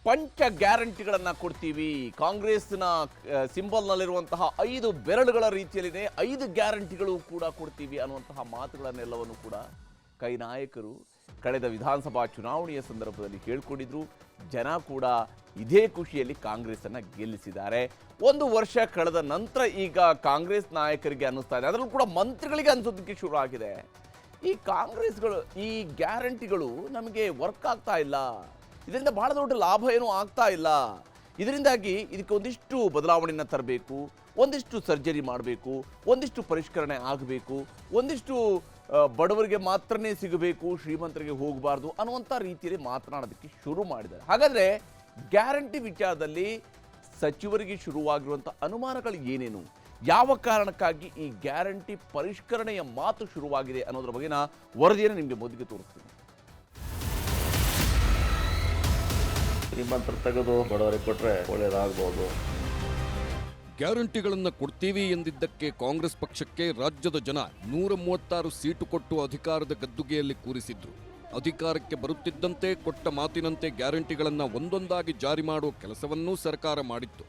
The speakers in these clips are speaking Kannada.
ಪಂಚ ಗ್ಯಾರಂಟಿಗಳನ್ನ ಕೊಡ್ತೀವಿ. ಕಾಂಗ್ರೆಸ್ನ ಸಿಂಬಲ್ನಲ್ಲಿರುವಂತಹ 5 ಬೆರಳುಗಳ ರೀತಿಯಲ್ಲಿನೇ 5 ಗ್ಯಾರಂಟಿಗಳು ಕೂಡ ಕೊಡ್ತೀವಿ ಅನ್ನುವಂತಹ ಮಾತುಗಳನ್ನೆಲ್ಲವನ್ನು ಕೂಡ ಕೈ ನಾಯಕರು ಕಳೆದ ವಿಧಾನಸಭಾ ಚುನಾವಣೆಯ ಸಂದರ್ಭದಲ್ಲಿ ಹೇಳ್ಕೊಂಡಿದ್ರು. ಜನ ಕೂಡ ಇದೇ ಖುಷಿಯಲ್ಲಿ ಕಾಂಗ್ರೆಸ್ ಅನ್ನ ಗೆಲ್ಲಿಸಿದ್ದಾರೆ. 1 ವರ್ಷ ಕಳೆದ ನಂತರ ಈಗ ಕಾಂಗ್ರೆಸ್ ನಾಯಕರಿಗೆ ಅನ್ನಿಸ್ತಾ ಇದೆ, ಅದರಲ್ಲೂ ಕೂಡ ಮಂತ್ರಿಗಳಿಗೆ ಅನ್ಸೋದಕ್ಕೆ ಶುರು ಆಗಿದೆ, ಈ ಕಾಂಗ್ರೆಸ್ಗಳು ಈ ಗ್ಯಾರಂಟಿಗಳು ನಮಗೆ ವರ್ಕ್ ಆಗ್ತಾ ಇಲ್ಲ, ಇದರಿಂದ ಬಹಳ ದೊಡ್ಡ ಲಾಭ ಏನೂ ಆಗ್ತಾ ಇಲ್ಲ, ಇದರಿಂದಾಗಿ ಇದಕ್ಕೆ ಒಂದಿಷ್ಟು ಬದಲಾವಣೆಯನ್ನು ತರಬೇಕು, ಒಂದಿಷ್ಟು ಸರ್ಜರಿ ಮಾಡಬೇಕು, ಒಂದಿಷ್ಟು ಪರಿಷ್ಕರಣೆ ಆಗಬೇಕು, ಒಂದಿಷ್ಟು ಬಡವರಿಗೆ ಮಾತ್ರನೇ ಸಿಗಬೇಕು, ಶ್ರೀಮಂತರಿಗೆ ಹೋಗಬಾರ್ದು ಅನ್ನುವಂಥ ರೀತಿಯಲ್ಲಿ ಮಾತನಾಡೋದಕ್ಕೆ ಶುರು ಮಾಡಿದ್ದಾರೆ. ಹಾಗಾದರೆ ಗ್ಯಾರಂಟಿ ವಿಚಾರದಲ್ಲಿ ಸಚಿವರಿಗೆ ಶುರುವಾಗಿರುವಂಥ ಅನುಮಾನಗಳು ಏನೇನು, ಯಾವ ಕಾರಣಕ್ಕಾಗಿ ಈ ಗ್ಯಾರಂಟಿ ಪರಿಷ್ಕರಣೆಯ ಮಾತು ಶುರುವಾಗಿದೆ ಅನ್ನೋದ್ರ ಬಗ್ಗೆನ ವರದಿಯನ್ನು ನಿಮಗೆ ಮೊದಲಿಗೆ ತೋರಿಸ್ತೀನಿ. ಶ್ರೀಮಂತರು ತೆಗೆದು ಬಡವರಿಗೆ ಕೊಟ್ಟರೆ ಒಳ್ಳೆಯದಾಗಬಹುದು. ಗ್ಯಾರಂಟಿಗಳನ್ನು ಕೊಡ್ತೀವಿ ಎಂದಿದ್ದಕ್ಕೆ ಕಾಂಗ್ರೆಸ್ ಪಕ್ಷಕ್ಕೆ ರಾಜ್ಯದ ಜನ 136 ಸೀಟು ಕೊಟ್ಟು ಅಧಿಕಾರದ ಗದ್ದುಗೆಯಲ್ಲಿ ಕೂರಿಸಿದ್ರು. ಅಧಿಕಾರಕ್ಕೆ ಬರುತ್ತಿದ್ದಂತೆ ಕೊಟ್ಟ ಮಾತಿನಂತೆ ಗ್ಯಾರಂಟಿಗಳನ್ನು ಒಂದೊಂದಾಗಿ ಜಾರಿ ಮಾಡುವ ಕೆಲಸವನ್ನೂ ಸರ್ಕಾರ ಮಾಡಿತ್ತು.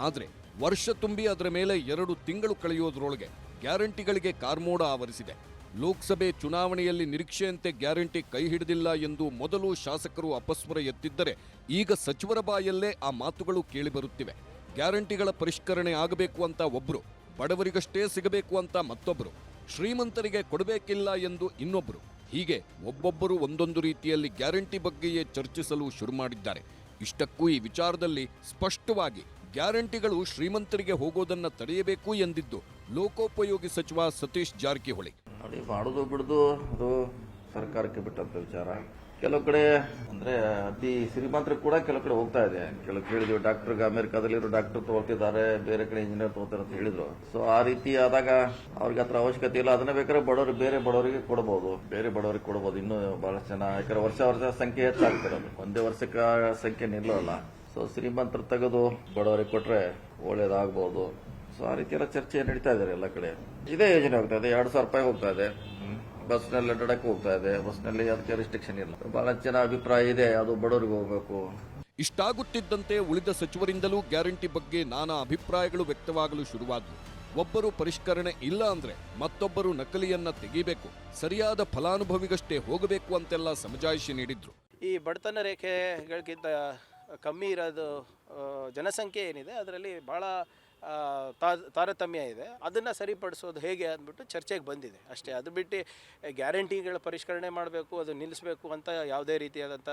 ಆದರೆ ವರ್ಷ ತುಂಬಿ ಅದರ ಮೇಲೆ 2 ತಿಂಗಳು ಕಳೆಯೋದ್ರೊಳಗೆ ಗ್ಯಾರಂಟಿಗಳಿಗೆ ಕಾರ್ಮೋಡ ಆವರಿಸಿದೆ. ಲೋಕಸಭೆ ಚುನಾವಣೆಯಲ್ಲಿ ನಿರೀಕ್ಷೆಯಂತೆ ಗ್ಯಾರಂಟಿ ಕೈ ಹಿಡಿದಿಲ್ಲ ಎಂದು ಮೊದಲು ಶಾಸಕರು ಅಪಸ್ವರ ಎತ್ತಿದ್ದರೆ ಈಗ ಸಚಿವರ ಬಾಯಲ್ಲೇ ಆ ಮಾತುಗಳು ಕೇಳಿಬರುತ್ತಿವೆ. ಗ್ಯಾರಂಟಿಗಳ ಪರಿಷ್ಕರಣೆ ಆಗಬೇಕು ಅಂತ ಒಬ್ಬರು, ಬಡವರಿಗಷ್ಟೇ ಸಿಗಬೇಕು ಅಂತ ಮತ್ತೊಬ್ಬರು, ಶ್ರೀಮಂತರಿಗೆ ಕೊಡಬೇಕಿಲ್ಲ ಎಂದು ಇನ್ನೊಬ್ಬರು, ಹೀಗೆ ಒಬ್ಬೊಬ್ಬರು ಒಂದೊಂದು ರೀತಿಯಲ್ಲಿ ಗ್ಯಾರಂಟಿ ಬಗ್ಗೆಯೇ ಚರ್ಚಿಸಲು ಶುರು ಮಾಡಿದ್ದಾರೆ. ಇಷ್ಟಕ್ಕೂ ಈ ವಿಚಾರದಲ್ಲಿ ಸ್ಪಷ್ಟವಾಗಿ ಗ್ಯಾರಂಟಿಗಳು ಶ್ರೀಮಂತರಿಗೆ ಹೋಗೋದನ್ನ ತಡೆಯಬೇಕು ಎಂದಿದ್ದು ಲೋಕೋಪಯೋಗಿ ಸಚಿವ ಸತೀಶ್ ಜಾರಕಿಹೊಳಿ. ನೋಡಿ, ಮಾಡೋದು ಬಿಡೋದು ಅದು ಸರ್ಕಾರಕ್ಕೆ ಬಿಟ್ಟಂತ ವಿಚಾರ. ಕೆಲವು ಕಡೆ ಅಂದ್ರೆ ಅತಿ ಶ್ರೀಮಂತರಿಗೆ ಕೂಡ ಕೆಲವು ಕಡೆ ಹೋಗ್ತಾ ಇದೆ. ಕೆಲವು ಕೇಳಿದ್ವಿ, ಡಾಕ್ಟರ್ಗೆ ಅಮೆರಿಕಾದಲ್ಲಿರೋ ಡಾಕ್ಟರ್ ತಗೊಳ್ತಿದ್ದಾರೆ, ಬೇರೆ ಕಡೆ ಇಂಜಿನಿಯರ್ ತಗೋತಾರೆ ಅಂತ ಹೇಳಿದ್ರು. ಸೊ ಆ ರೀತಿ ಆದಾಗ ಅವ್ರಿಗೆ ಹತ್ರ ಅವಶ್ಯಕತೆ ಇಲ್ಲ, ಅದನ್ನ ಬೇಕಾದ್ರೆ ಬಡವರು ಬೇರೆ ಬಡವರಿಗೆ ಕೊಡಬಹುದು, ಇನ್ನೂ ಬಹಳಷ್ಟು ಜನ. ಯಾಕಂದ್ರೆ ವರ್ಷ ಸಂಖ್ಯೆ ಹೆಚ್ಚಾಗ್ತಿರೋದು, ಒಂದೇ ವರ್ಷಕ್ಕೆ ಸಂಖ್ಯೆ ನಿಲ್ಲಲ್ಲ. ಸೊ ಶ್ರೀಮಂತರು ತೆಗೆದು ಬಡವರಿಗೆ ಕೊಟ್ರೆ ಒಳ್ಳೇದಾಗಬಹುದು. ಸೊ ಆ ರೀತಿ ಎಲ್ಲ ಚರ್ಚೆ ನಡೀತಾ ಇದ್ದಾರೆ ಎಲ್ಲ ಕಡೆ. ಇದೇ ಯೋಜನೆ ಹೋಗ್ತಾ ಇದೆ, 2,000 ರೂಪಾಯಿ ಹೋಗ್ತಾ ಇದೆ, ಬಸ್ನಲ್ಲಿ ಅಡ್ಡಾಡಕ್ಕೆ ಹೋಗ್ತಾ ಇದೆ, ಬಸ್ನಲ್ಲಿ ಅದಕ್ಕೆ ರಿಸ್ಟ್ರಿಕ್ಷನ್ ಇಲ್ಲ. ಬಹಳ ಜನ ಅಭಿಪ್ರಾಯ ಇದೆ, ಅದು ಬಡವರಿಗೆ ಹೋಗಬೇಕು. ಇಷ್ಟಾಗುತ್ತಿದ್ದಂತೆ ಉಳಿದ ಸಚಿವರಿಂದಲೂ ಗ್ಯಾರಂಟಿ ಬಗ್ಗೆ ನಾನಾ ಅಭಿಪ್ರಾಯಗಳು ವ್ಯಕ್ತವಾಗಲು ಶುರುವಾದವು. ಒಬ್ಬರು ಪರಿಷ್ಕರಣೆ ಇಲ್ಲ ಅಂದ್ರೆ ಮತ್ತೊಬ್ಬರು ನಕಲಿಯನ್ನ ತೆಗಿಬೇಕು, ಸರಿಯಾದ ಫಲಾನುಭವಿಗಷ್ಟೇ ಹೋಗಬೇಕು ಅಂತೆಲ್ಲ ಸಮಜಾಯಿಷಿ ನೀಡಿದ್ರು. ಈ ಬಡತನ ರೇಖೆಗಳಿಗಿಂತ ಕಮ್ಮಿ ಇರೋದು ಜನಸಂಖ್ಯೆ ಏನಿದೆ ಅದರಲ್ಲಿ ಭಾಳ ತಾರತಮ್ಯ ಇದೆ. ಅದನ್ನು ಸರಿಪಡಿಸೋದು ಹೇಗೆ ಅಂದ್ಬಿಟ್ಟು ಚರ್ಚೆಗೆ ಬಂದಿದೆ ಅಷ್ಟೇ. ಅದು ಬಿಟ್ಟು ಗ್ಯಾರಂಟಿಗಳ ಪರಿಷ್ಕರಣೆ ಮಾಡಬೇಕು, ಅದು ನಿಲ್ಲಿಸಬೇಕು ಅಂತ ಯಾವುದೇ ರೀತಿಯಾದಂಥ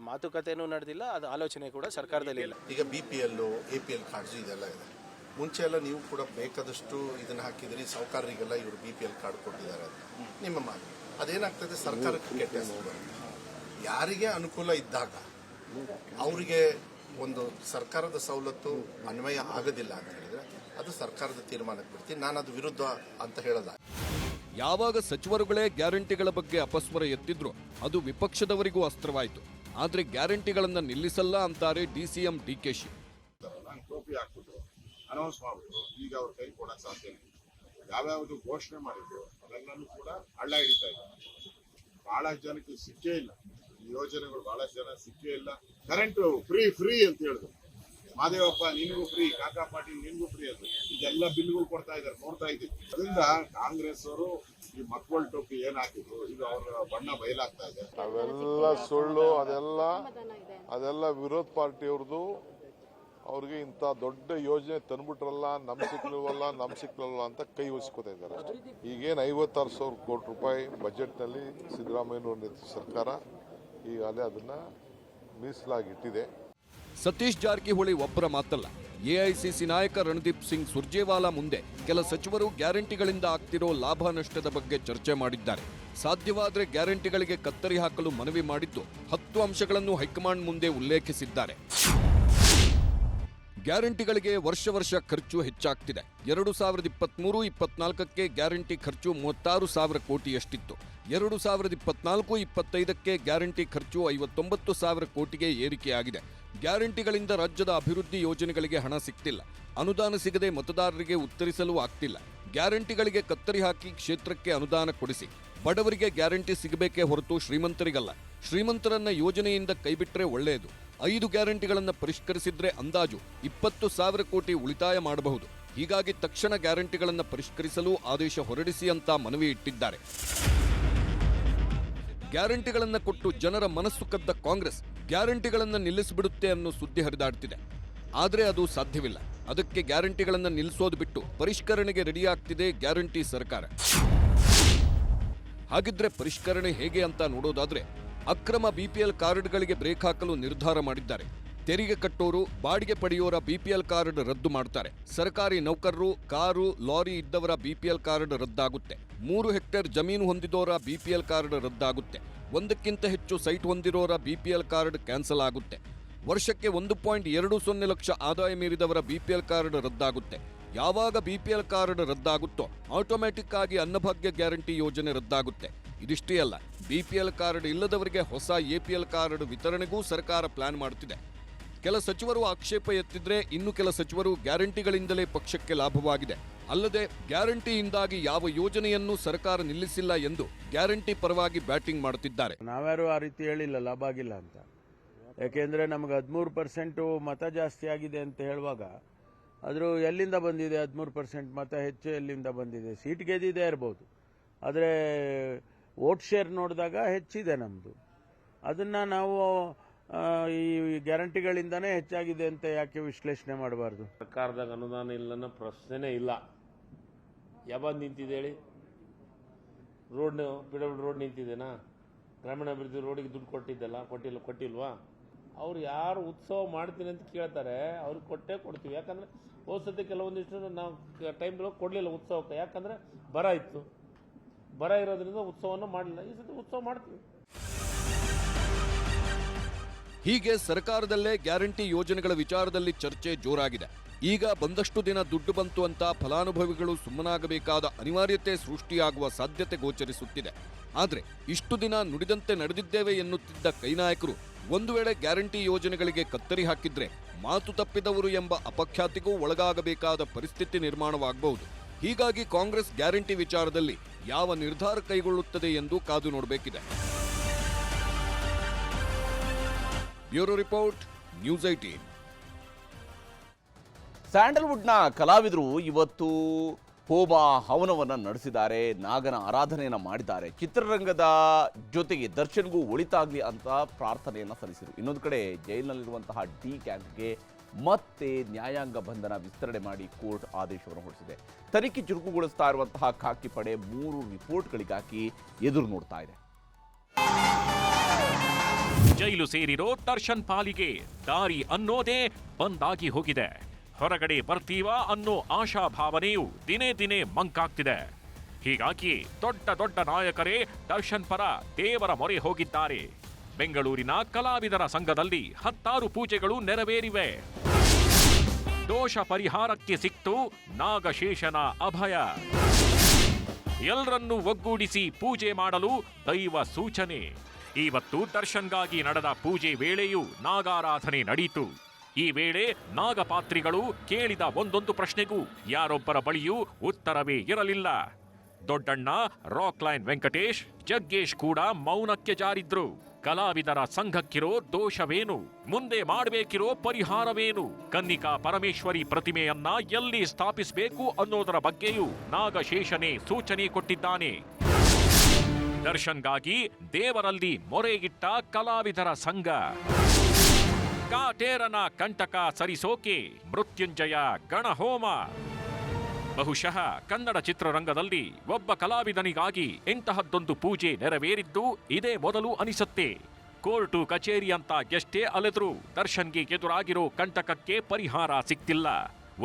ಮಾತುಕತೆಯೂ ನಡೆದಿಲ್ಲ, ಅದು ಆಲೋಚನೆ ಕೂಡ ಸರ್ಕಾರದಲ್ಲಿ ಇಲ್ಲ. ಈಗ BPL, APL ಕಾರ್ಡ್ಸು ಇದೆಲ್ಲ ಇದೆ. ಮುಂಚೆ ಎಲ್ಲ ನೀವು ಕೂಡ ಬೇಕಾದಷ್ಟು ಇದನ್ನು ಹಾಕಿದ್ರಿ, ಸಾಹುಕಾರರಿಗೆಲ್ಲ ಇವರು BPL ಕಾರ್ಡ್ ಕೊಟ್ಟಿದ್ದಾರೆ ಅಂತ ನಿಮ್ಮ ಮಾತು. ಅದೇನಾಗ್ತದೆ, ಸರ್ಕಾರಕ್ಕೆ ಕೆಟ್ಟ ಹೆಸರು ಬರುತ್ತೆ. ಯಾರಿಗೆ ಅನುಕೂಲ ಇದ್ದಾಗ ಅವರಿಗೆ ಒಂದು ಸರ್ಕಾರದ ಸವಲತ್ತು ಅನ್ವಯ ಆಗೋದಿಲ್ಲ ಅಂತ ಹೇಳಿದ್ರೆ ಅದು ಸರ್ಕಾರದ ತೀರ್ಮಾನಕ್ಕೆ ಬಿಡ್ತೀನಿ, ನಾನು ಅದು ವಿರುದ್ಧ ಅಂತ ಹೇಳೋದ. ಯಾವಾಗ ಸಚಿವರುಗಳೇ ಗ್ಯಾರಂಟಿಗಳ ಬಗ್ಗೆ ಅಪಸ್ವರ ಎತ್ತಿದ್ರು ಅದು ವಿಪಕ್ಷದವರಿಗೂ ಅಸ್ತ್ರವಾಯಿತು. ಆದ್ರೆ ಗ್ಯಾರಂಟಿಗಳನ್ನ ನಿಲ್ಲಿಸಲ್ಲ ಅಂತಾರೆ DCM DKಶಿ. ಟೋಪಿ ಹಾಕ್ಬಿಟ್ಟು ಅನೌನ್ಸ್ ಮಾಡ್ಬಿಟ್ಟು ಈಗ ಅವ್ರ ಕೈ ಕೊಡಕ್ ಸಾಧ್ಯ ಇಲ್ಲ. ಯಾವ್ಯಾವುದು ಘೋಷಣೆ ಮಾಡಿದ್ರು ಅದೆಲ್ಲನೂ ಕೂಡ ಹಳ್ಳ ಹಿಡಿತಾ ಇದ್ದಾರೆ. ಬಹಳ ಜನಕ್ಕೆ ಸಿಕ್ಕೇ ಇಲ್ಲ ಈ ಯೋಜನೆಗಳು, ಬಹಳಷ್ಟು ಜನ ಸಿಕ್ಕೇ ಇಲ್ಲ. ಕರೆಂಟ್ ಫ್ರೀ ಅಂತ ಹೇಳಿದ್ರು, ಮಾದೇವಪ್ಪ ನಿನಗೂ ಫ್ರೀ, ಕಾಕಾ ಪಾಟೀಲ್ ನಿನಗೂ ಫ್ರೀ ಅಂತ ಇದೆಲ್ಲ ಬಿಲ್ಗಳು ಕೊಡ್ತಾ ಇದ್ದಾರೆ, ನೋಡ್ತಾ ಇದ್ದೀವಿ. ಅದರಿಂದ ಕಾಂಗ್ರೆಸ್ ಅವರು ಈ ಮಕ್ಕಳ ಟೋಪಿ ಏನ್ ಹಾಕಿದ್ರು ಇದು ಅವರ ಬಣ್ಣ ಬಯಲಾಗ್ತಾ ಇದೆ. ಅವೆಲ್ಲ ಸುಳ್ಳು, ಅದೆಲ್ಲ ವಿರೋಧ ಪಾರ್ಟಿಯವ್ರದ್ದು. ಅವ್ರಿಗೆ ಇಂಥ ದೊಡ್ಡ ಯೋಜನೆ ತಂದ್ಬಿಟ್ರಲ್ಲ, ನಮ್ ಸಿಕ್ಲಲ್ಲ ಅಂತ ಕೈ ಉಳಿಸ್ಕೊತಾ ಇದ್ದಾರೆ. ಈಗೇನು 56,000 ಕೋಟಿ ರೂಪಾಯಿ ಬಜೆಟ್ ನಲ್ಲಿ ಸಿದ್ದರಾಮಯ್ಯ ಸರ್ಕಾರ ಈಗಾಗಲೇ ಅದನ್ನ ಮೀಸಲಾಗಿಟ್ಟಿದೆ. ಸತೀಶ್ ಜಾರಕಿಹೊಳಿ ಒಬ್ಬರ ಮಾತಲ್ಲ. AICC ನಾಯಕ ರಣದೀಪ್ ಸಿಂಗ್ ಸುರ್ಜೇವಾಲಾ ಮುಂದೆ ಕೆಲ ಸಚಿವರು ಗ್ಯಾರಂಟಿಗಳಿಂದ ಆಗ್ತಿರೋ ಲಾಭ ನಷ್ಟದ ಬಗ್ಗೆ ಚರ್ಚೆ ಮಾಡಿದ್ದಾರೆ. ಸಾಧ್ಯವಾದರೆ ಗ್ಯಾರಂಟಿಗಳಿಗೆ ಕತ್ತರಿ ಹಾಕಲು ಮನವಿ ಮಾಡಿದ್ದು 10 ಅಂಶಗಳನ್ನು ಹೈಕಮಾಂಡ್ ಮುಂದೆ ಉಲ್ಲೇಖಿಸಿದ್ದಾರೆ. ಗ್ಯಾರಂಟಿಗಳಿಗೆ ವರ್ಷ ಖರ್ಚು ಹೆಚ್ಚಾಗ್ತಿದೆ. 2023-24ಕ್ಕೆ ಗ್ಯಾರಂಟಿ ಖರ್ಚು 36,000 ಕೋಟಿಯಷ್ಟಿತ್ತು. 2024-25ಕ್ಕೆ ಗ್ಯಾರಂಟಿ ಖರ್ಚು 59,000 ಕೋಟಿಗೆ ಏರಿಕೆಯಾಗಿದೆ. ಗ್ಯಾರಂಟಿಗಳಿಂದ ರಾಜ್ಯದ ಅಭಿವೃದ್ಧಿ ಯೋಜನೆಗಳಿಗೆ ಹಣ ಸಿಗ್ತಿಲ್ಲ, ಅನುದಾನ ಸಿಗದೆ ಮತದಾರರಿಗೆ ಉತ್ತರಿಸಲು ಆಗ್ತಿಲ್ಲ. ಗ್ಯಾರಂಟಿಗಳಿಗೆ ಕತ್ತರಿ ಹಾಕಿ ಕ್ಷೇತ್ರಕ್ಕೆ ಅನುದಾನ ಕೊಡಿಸಿ. ಬಡವರಿಗೆ ಗ್ಯಾರಂಟಿ ಸಿಗಬೇಕೇ ಹೊರತು ಶ್ರೀಮಂತರಿಗಲ್ಲ. ಶ್ರೀಮಂತರನ್ನ ಯೋಜನೆಯಿಂದ ಕೈಬಿಟ್ರೆ ಒಳ್ಳೆಯದು. 5 ಗ್ಯಾರಂಟಿಗಳನ್ನು ಪರಿಷ್ಕರಿಸಿದ್ರೆ ಅಂದಾಜು 20,000 ಕೋಟಿ ಉಳಿತಾಯ ಮಾಡಬಹುದು. ಹೀಗಾಗಿ ತಕ್ಷಣ ಗ್ಯಾರಂಟಿಗಳನ್ನು ಪರಿಷ್ಕರಿಸಲು ಆದೇಶ ಹೊರಡಿಸಿ ಅಂತ ಮನವಿ ಇಟ್ಟಿದ್ದಾರೆ. ಗ್ಯಾರಂಟಿಗಳನ್ನು ಕೊಟ್ಟು ಜನರ ಮನಸ್ಸು ಕದ್ದ ಕಾಂಗ್ರೆಸ್ ಗ್ಯಾರಂಟಿಗಳನ್ನು ನಿಲ್ಲಿಸಿಬಿಡುತ್ತೆ ಅನ್ನೋ ಸುದ್ದಿ ಹರಿದಾಡ್ತಿದೆ. ಆದರೆ ಅದು ಸಾಧ್ಯವಿಲ್ಲ. ಅದಕ್ಕೆ ಗ್ಯಾರಂಟಿಗಳನ್ನು ನಿಲ್ಲಿಸೋದು ಬಿಟ್ಟು ಪರಿಷ್ಕರಣೆಗೆ ರೆಡಿಯಾಗ್ತಿದೆ ಗ್ಯಾರಂಟಿ ಸರ್ಕಾರ. ಹಾಗಿದ್ರೆ ಪರಿಷ್ಕರಣೆ ಹೇಗೆ ಅಂತ ನೋಡೋದಾದ್ರೆ ಅಕ್ರಮ ಬಿಪಿಎಲ್ ಕಾರ್ಡ್ಗಳಿಗೆ ಬ್ರೇಕ್ ಹಾಕಲು ನಿರ್ಧಾರ ಮಾಡಿದ್ದಾರೆ. ತೆರಿಗೆ ಕಟ್ಟೋರು, ಬಾಡಿಗೆ ಪಡೆಯೋರ ಬಿಪಿಎಲ್ ಕಾರ್ಡ್ ರದ್ದು ಮಾಡ್ತಾರೆ. ಸರ್ಕಾರಿ ನೌಕರರು, ಕಾರು, ಲಾರಿ ಇದ್ದವರ ಬಿಪಿಎಲ್ ಕಾರ್ಡ್ ರದ್ದಾಗುತ್ತೆ. 3 ಹೆಕ್ಟೇರ್ ಜಮೀನು ಹೊಂದಿದವರ ಬಿಪಿಎಲ್ ಕಾರ್ಡ್ ರದ್ದಾಗುತ್ತೆ. 1ಕ್ಕಿಂತ ಹೆಚ್ಚು ಸೈಟ್ ಹೊಂದಿರೋರ ಬಿಪಿಎಲ್ ಕಾರ್ಡ್ ಕ್ಯಾನ್ಸಲ್ ಆಗುತ್ತೆ. ವರ್ಷಕ್ಕೆ 1.20 ಲಕ್ಷ ಆದಾಯ ಮೀರಿದವರ ಬಿಪಿಎಲ್ ಕಾರ್ಡ್ ರದ್ದಾಗುತ್ತೆ. ಯಾವಾಗ ಬಿಪಿಎಲ್ ಕಾರ್ಡ್ ರದ್ದಾಗುತ್ತೋ ಆಟೋಮ್ಯಾಟಿಕ್ ಆಗಿ ಅನ್ನಭಾಗ್ಯ ಗ್ಯಾರಂಟಿ ಯೋಜನೆ ರದ್ದಾಗುತ್ತೆ. ಇದಿಷ್ಟೇ ಅಲ್ಲ, ಬಿಪಿಎಲ್ ಕಾರ್ಡ್ ಇಲ್ಲದವರಿಗೆ ಹೊಸ ಎಪಿಎಲ್ ಕಾರ್ಡ್ ವಿತರಣೆಗೂ ಸರ್ಕಾರ ಪ್ಲಾನ್ ಮಾಡುತ್ತಿದೆ. ಕೆಲ ಸಚಿವರು ಆಕ್ಷೇಪ ಎತ್ತಿದ್ರೆ ಇನ್ನು ಕೆಲ ಸಚಿವರು ಗ್ಯಾರಂಟಿಗಳಿಂದಲೇ ಪಕ್ಷಕ್ಕೆ ಲಾಭವಾಗಿದೆ, ಅಲ್ಲದೆ ಗ್ಯಾರಂಟಿಯಿಂದಾಗಿ ಯಾವ ಯೋಜನೆಯನ್ನು ಸರ್ಕಾರ ನಿಲ್ಲಿಸಿಲ್ಲ ಎಂದು ಗ್ಯಾರಂಟಿ ಪರವಾಗಿ ಬ್ಯಾಟಿಂಗ್ ಮಾಡುತ್ತಿದ್ದಾರೆ. ನಾವ್ಯಾರು ಆ ರೀತಿ ಹೇಳಿಲ್ಲ ಲಾಭ ಆಗಿಲ್ಲ ಅಂತ. ಯಾಕೆಂದ್ರೆ ನಮಗೆ 13% ಮತ ಜಾಸ್ತಿ ಆಗಿದೆ ಅಂತ ಹೇಳುವಾಗ ಆದರೂ ಎಲ್ಲಿಂದ ಬಂದಿದೆ 13% ಮತ ಹೆಚ್ಚು ಎಲ್ಲಿಂದ ಬಂದಿದೆ? ಸೀಟ್ ಗೆದ್ದಿದೆ ಇರ್ಬೋದು, ಆದರೆ ವೋಟ್ ಶೇರ್ ನೋಡಿದಾಗ ಹೆಚ್ಚಿದೆ ನಮ್ಮದು. ಅದನ್ನ ನಾವು ಈ ಗ್ಯಾರಂಟಿಗಳಿಂದಾನೇ ಹೆಚ್ಚಾಗಿದೆ ಅಂತ ಯಾಕೆ ವಿಶ್ಲೇಷಣೆ ಮಾಡಬಾರ್ದು? ಸರ್ಕಾರದಾಗ ಅನುದಾನ ಇಲ್ಲ ಪ್ರಶ್ನೆನೇ ಇಲ್ಲ. ಯಾವಾಗ ನಿಂತಿದೆ ಹೇಳಿ? ರೋಡ್ ಪಿಡಬ್ಲ್ಯೂ ರೋಡ್ ನಿಂತಿದೆನಾ? ಗ್ರಾಮೀಣಾಭಿವೃದ್ಧಿ ರೋಡಿಗೆ ದುಡ್ಡು ಕೊಟ್ಟಿದ್ದಲ್ಲ, ಕೊಟ್ಟಿಲ್ವಾ? ಅವ್ರು ಯಾರು ಉತ್ಸವ ಮಾಡ್ತೀನಿ ಅಂತ ಕೇಳ್ತಾರೆ, ಅವ್ರಿಗೆ ಕೊಡ್ತೀವಿ. ಯಾಕಂದ್ರೆ ಹೋದ್ಸತಿ ಕೆಲವೊಂದಿಷ್ಟು ನಾವು ಟೈಮ್ ಕೊಡಲಿಲ್ಲ ಉತ್ಸವಕ್ಕೆ, ಯಾಕಂದ್ರೆ ಬರ ಇತ್ತು. ಬರ ಇರೋದ್ರಿಂದ ಉತ್ಸವವನ್ನು ಮಾಡಲಿಲ್ಲ. ಈ ಸತಿ ಉತ್ಸವ ಮಾಡ್ತೀವಿ. ಹೀಗೆ ಸರ್ಕಾರದಲ್ಲೇ ಗ್ಯಾರಂಟಿ ಯೋಜನೆಗಳ ವಿಚಾರದಲ್ಲಿ ಚರ್ಚೆ ಜೋರಾಗಿದೆ. ಈಗ ಬಂದಷ್ಟು ದಿನ ದುಡ್ಡು ಬಂತು ಅಂತ ಫಲಾನುಭವಿಗಳು ಸುಮ್ಮನಾಗಬೇಕಾದ ಅನಿವಾರ್ಯತೆ ಸೃಷ್ಟಿಯಾಗುವ ಸಾಧ್ಯತೆ ಗೋಚರಿಸುತ್ತಿದೆ. ಆದರೆ ಇಷ್ಟು ದಿನ ನುಡಿದಂತೆ ನಡೆದಿದ್ದೇವೆ ಎನ್ನುತ್ತಿದ್ದ ಕೈನಾಯಕರು ಒಂದು ವೇಳೆ ಗ್ಯಾರಂಟಿ ಯೋಜನೆಗಳಿಗೆ ಕತ್ತರಿ ಹಾಕಿದ್ರೆ ಮಾತು ತಪ್ಪಿದವರು ಎಂಬ ಅಪಖ್ಯಾತಿಗೂ ಒಳಗಾಗಬೇಕಾದ ಪರಿಸ್ಥಿತಿ ನಿರ್ಮಾಣವಾಗಬಹುದು. ಹೀಗಾಗಿ ಕಾಂಗ್ರೆಸ್ ಗ್ಯಾರಂಟಿ ವಿಚಾರದಲ್ಲಿ ಯಾವ ನಿರ್ಧಾರ ಕೈಗೊಳ್ಳುತ್ತದೆ ಎಂದು ಕಾದು ನೋಡಬೇಕಿದೆ. Bureau report, news 18. ಸ್ಯಾಂಡಲ್ವುಡ್ನ ಕಲಾವಿದರು ಇವತ್ತು ಹೋಮ ಹವನವನ್ನು ನಡೆಸಿದ್ದಾರೆ, ನಾಗನ ಆರಾಧನೆಯನ್ನು ಮಾಡಿದ್ದಾರೆ. ಚಿತ್ರರಂಗದ ಜೊತೆಗೆ ದರ್ಶನ್ಗೂ ಒಳಿತಾಗಲಿ ಅಂತ ಪ್ರಾರ್ಥನೆಯನ್ನು ಸಲ್ಲಿಸಿದರು. ಇನ್ನೊಂದು ಕಡೆ ಜೈಲಿನಲ್ಲಿರುವಂತಹ ಡಿ ಗ್ಯಾಂಗ್ಗೆ ಮತ್ತೆ ನ್ಯಾಯಾಂಗ ಬಂಧನ ವಿಸ್ತರಣೆ ಮಾಡಿ ಕೋರ್ಟ್ ಆದೇಶವನ್ನು ಹೊರಡಿಸಿದೆ. ತನಿಖೆ ಚುರುಕುಗೊಳಿಸ್ತಾ ಇರುವಂತಹ ಖಾಕಿ ಪಡೆ 3 ರಿಪೋರ್ಟ್ಗಳಿಗಾಗಿ ಎದುರು ನೋಡ್ತಾ ಇದೆ. ಜೈಲು ಸೇರಿರೋ ದರ್ಶನ್ ಪಾಲಿಗೆ ದಾರಿ ಅನ್ನೋದೇ ಬಂದಾಗಿ ಹೋಗಿದೆ. ಹೊರಗಡೆ ಬರ್ತೀವಾ ಅನ್ನೋ ಆಶಾಭಾವನೆಯು ದಿನೇ ದಿನೇ ಮಂಕಾಗ್ತಿದೆ. ಹೀಗಾಗಿ ದೊಡ್ಡ ನಾಯಕರೇ ದರ್ಶನ್ ಪರ ದೇವರ ಮೊರೆ ಹೋಗಿದ್ದಾರೆ. ಬೆಂಗಳೂರಿನ ಕಲಾವಿದರ ಸಂಘದಲ್ಲಿ 10 ಪೂಜೆಗಳು ನೆರವೇರಿವೆ. ದೋಷ ಪರಿಹಾರಕ್ಕೆ ಸಿಕ್ತು ನಾಗಶೇಷನ ಅಭಯ. ಎಲ್ಲರನ್ನೂ ಒಗ್ಗೂಡಿಸಿ ಪೂಜೆ ಮಾಡಲು ದೈವ ಸೂಚನೆ. ಇವತ್ತು ದರ್ಶನ್ಗಾಗಿ ನಡೆದ ಪೂಜೆ ವೇಳೆಯೂ ನಾಗಾರಾಧನೆ ನಡೆಯಿತು. ಈ ವೇಳೆ ನಾಗಪಾತ್ರಿಗಳು ಕೇಳಿದ ಒಂದೊಂದು ಪ್ರಶ್ನೆಗೂ ಯಾರೊಬ್ಬರ ಬಳಿಯೂ ಉತ್ತರವೇ ಇರಲಿಲ್ಲ. ದೊಡ್ಡಣ್ಣ, ರಾಕ್ ಲೈನ್ ವೆಂಕಟೇಶ್, ಜಗ್ಗೇಶ್ ಕೂಡ ಮೌನಕ್ಕೆ ಜಾರಿದ್ರು. ಕಲಾವಿದರ ಸಂಘಕ್ಕಿರೋ ದೋಷವೇನು, ಮುಂದೆ ಮಾಡಬೇಕಿರೋ ಪರಿಹಾರವೇನು, ಕನ್ನಿಕಾ ಪರಮೇಶ್ವರಿ ಪ್ರತಿಮೆಯನ್ನ ಎಲ್ಲಿ ಸ್ಥಾಪಿಸಬೇಕು ಅನ್ನೋದರ ಬಗ್ಗೆಯೂ ನಾಗಶೇಷನೇ ಸೂಚನೆ ಕೊಟ್ಟಿದ್ದಾನೆ. ದರ್ಶನ್ಗಾಗಿ ದೇವರಲ್ಲಿ ಮೊರೆ ಇಟ್ಟ ಕಲಾವಿದರ ಸಂಘ. ಕಾಟೇರನ ಕಂಟಕ ಸರಿಸೋಕೆ ಮೃತ್ಯುಂಜಯ ಗಣಹೋಮ. ಬಹುಶಃ ಕನ್ನಡ ಚಿತ್ರರಂಗದಲ್ಲಿ ಒಬ್ಬ ಕಲಾವಿದನಿಗಾಗಿ ಇಂತಹದ್ದೊಂದು ಪೂಜೆ ನೆರವೇರಿದ್ದು ಇದೇ ಮೊದಲು ಅನಿಸುತ್ತೆ. ಕೋರ್ಟು ಕಚೇರಿ ಅಂತ ಎಷ್ಟೇ ಅಲೆದ್ರೂ ದರ್ಶನ್ಗೆ ಎದುರಾಗಿರೋ ಕಂಟಕಕ್ಕೆ ಪರಿಹಾರ ಸಿಕ್ತಿಲ್ಲ.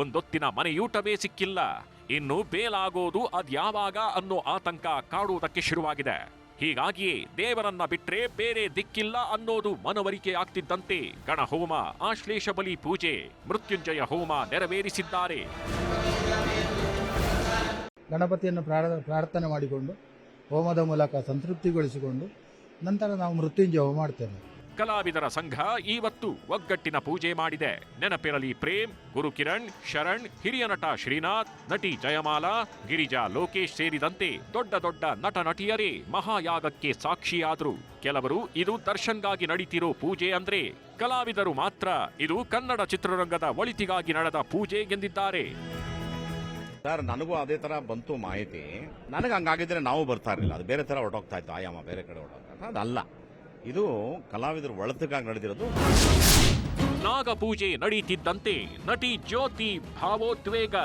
ಒಂದೊತ್ತಿನ ಮನೆಯೂಟವೇ ಸಿಕ್ಕಿಲ್ಲ. ಇನ್ನು ಬೇಲಾಗೋದು ಅದ್ಯಾವಾಗ ಅನ್ನೋ ಆತಂಕ ಕಾಡುವುದಕ್ಕೆ ಶುರುವಾಗಿದೆ. ಹೀಗಾಗಿಯೇ ದೇವರನ್ನ ಬಿಟ್ರೆ ಬೇರೆ ದಿಕ್ಕಿಲ್ಲ ಅನ್ನೋದು ಮನವರಿಕೆ ಆಗ್ತಿದ್ದಂತೆ ಗಣಹೋಮ, ಆಶ್ಲೇಷ ಬಲಿ ಪೂಜೆ, ಮೃತ್ಯುಂಜಯ ಹೋಮ ನೆರವೇರಿಸಿದ್ದಾರೆ. ಗಣಪತಿಯನ್ನು ಪ್ರಾರ್ಥನೆ ಮಾಡಿಕೊಂಡು ಹೋಮದ ಮೂಲಕ ಸಂತೃಪ್ತಿಗೊಳಿಸಿಕೊಂಡು ನಂತರ ನಾವು ಮೃತ್ಯುಂಜಯ ಹೋಮ ಮಾಡ್ತೇವೆ. ಕಲಾವಿದರ ಸಂಘ ಇವತ್ತು ಒಗ್ಗಟ್ಟಿನ ಪೂಜೆ ಮಾಡಿದೆ. ನೆನಪಿರಲಿ ಪ್ರೇಮ್, ಗುರುಕಿರಣ್, ಶರಣ್, ಹಿರಿಯ ನಟ ಶ್ರೀನಾಥ್, ನಟಿ ಜಯಮಾಲಾ, ಗಿರಿಜಾ ಲೋಕೇಶ್ ಸೇರಿದಂತೆ ದೊಡ್ಡ ದೊಡ್ಡ ನಟ ನಟಿಯರೇ ಮಹಾಯಾಗಕ್ಕೆ ಸಾಕ್ಷಿಯಾದ್ರು. ಕೆಲವರು ಇದು ದರ್ಶನ್ಗಾಗಿ ನಡೀತಿರೋ ಪೂಜೆ ಅಂದ್ರೆ, ಕಲಾವಿದರು ಮಾತ್ರ ಇದು ಕನ್ನಡ ಚಿತ್ರರಂಗದ ಒಳಿತಿಗಾಗಿ ನಡೆದ ಪೂಜೆ ಎಂದಿದ್ದಾರೆ. ಸರ್, ನನಗೂ ಅದೇ ತರ ಬಂತು ಮಾಹಿತಿ. ನನಗೆ ಹಂಗಾಗಿದ್ರೆ ನಾವು ಬರ್ತಾ ಇರಲಿಲ್ಲ. ಅದು ಬೇರೆ ತರ ಹೊರಟೋಗ್ತಾ ಇತ್ತು, ಆಯಾಮ ಬೇರೆ ಕಡೆ ಹೊರಟೋಗ್ತಾ. ಅದಲ್ಲ, ಇದು ಕಲಾವಿದರು ಒಳತಿಗಾಗಿ ನಡೆದಿರೋದು. ನಾಗಪೂಜೆ ನಡೀತಿದ್ದಂತೆ ನಟಿ ಜ್ಯೋತಿ ಭಾವೋದ್ವೇಗ.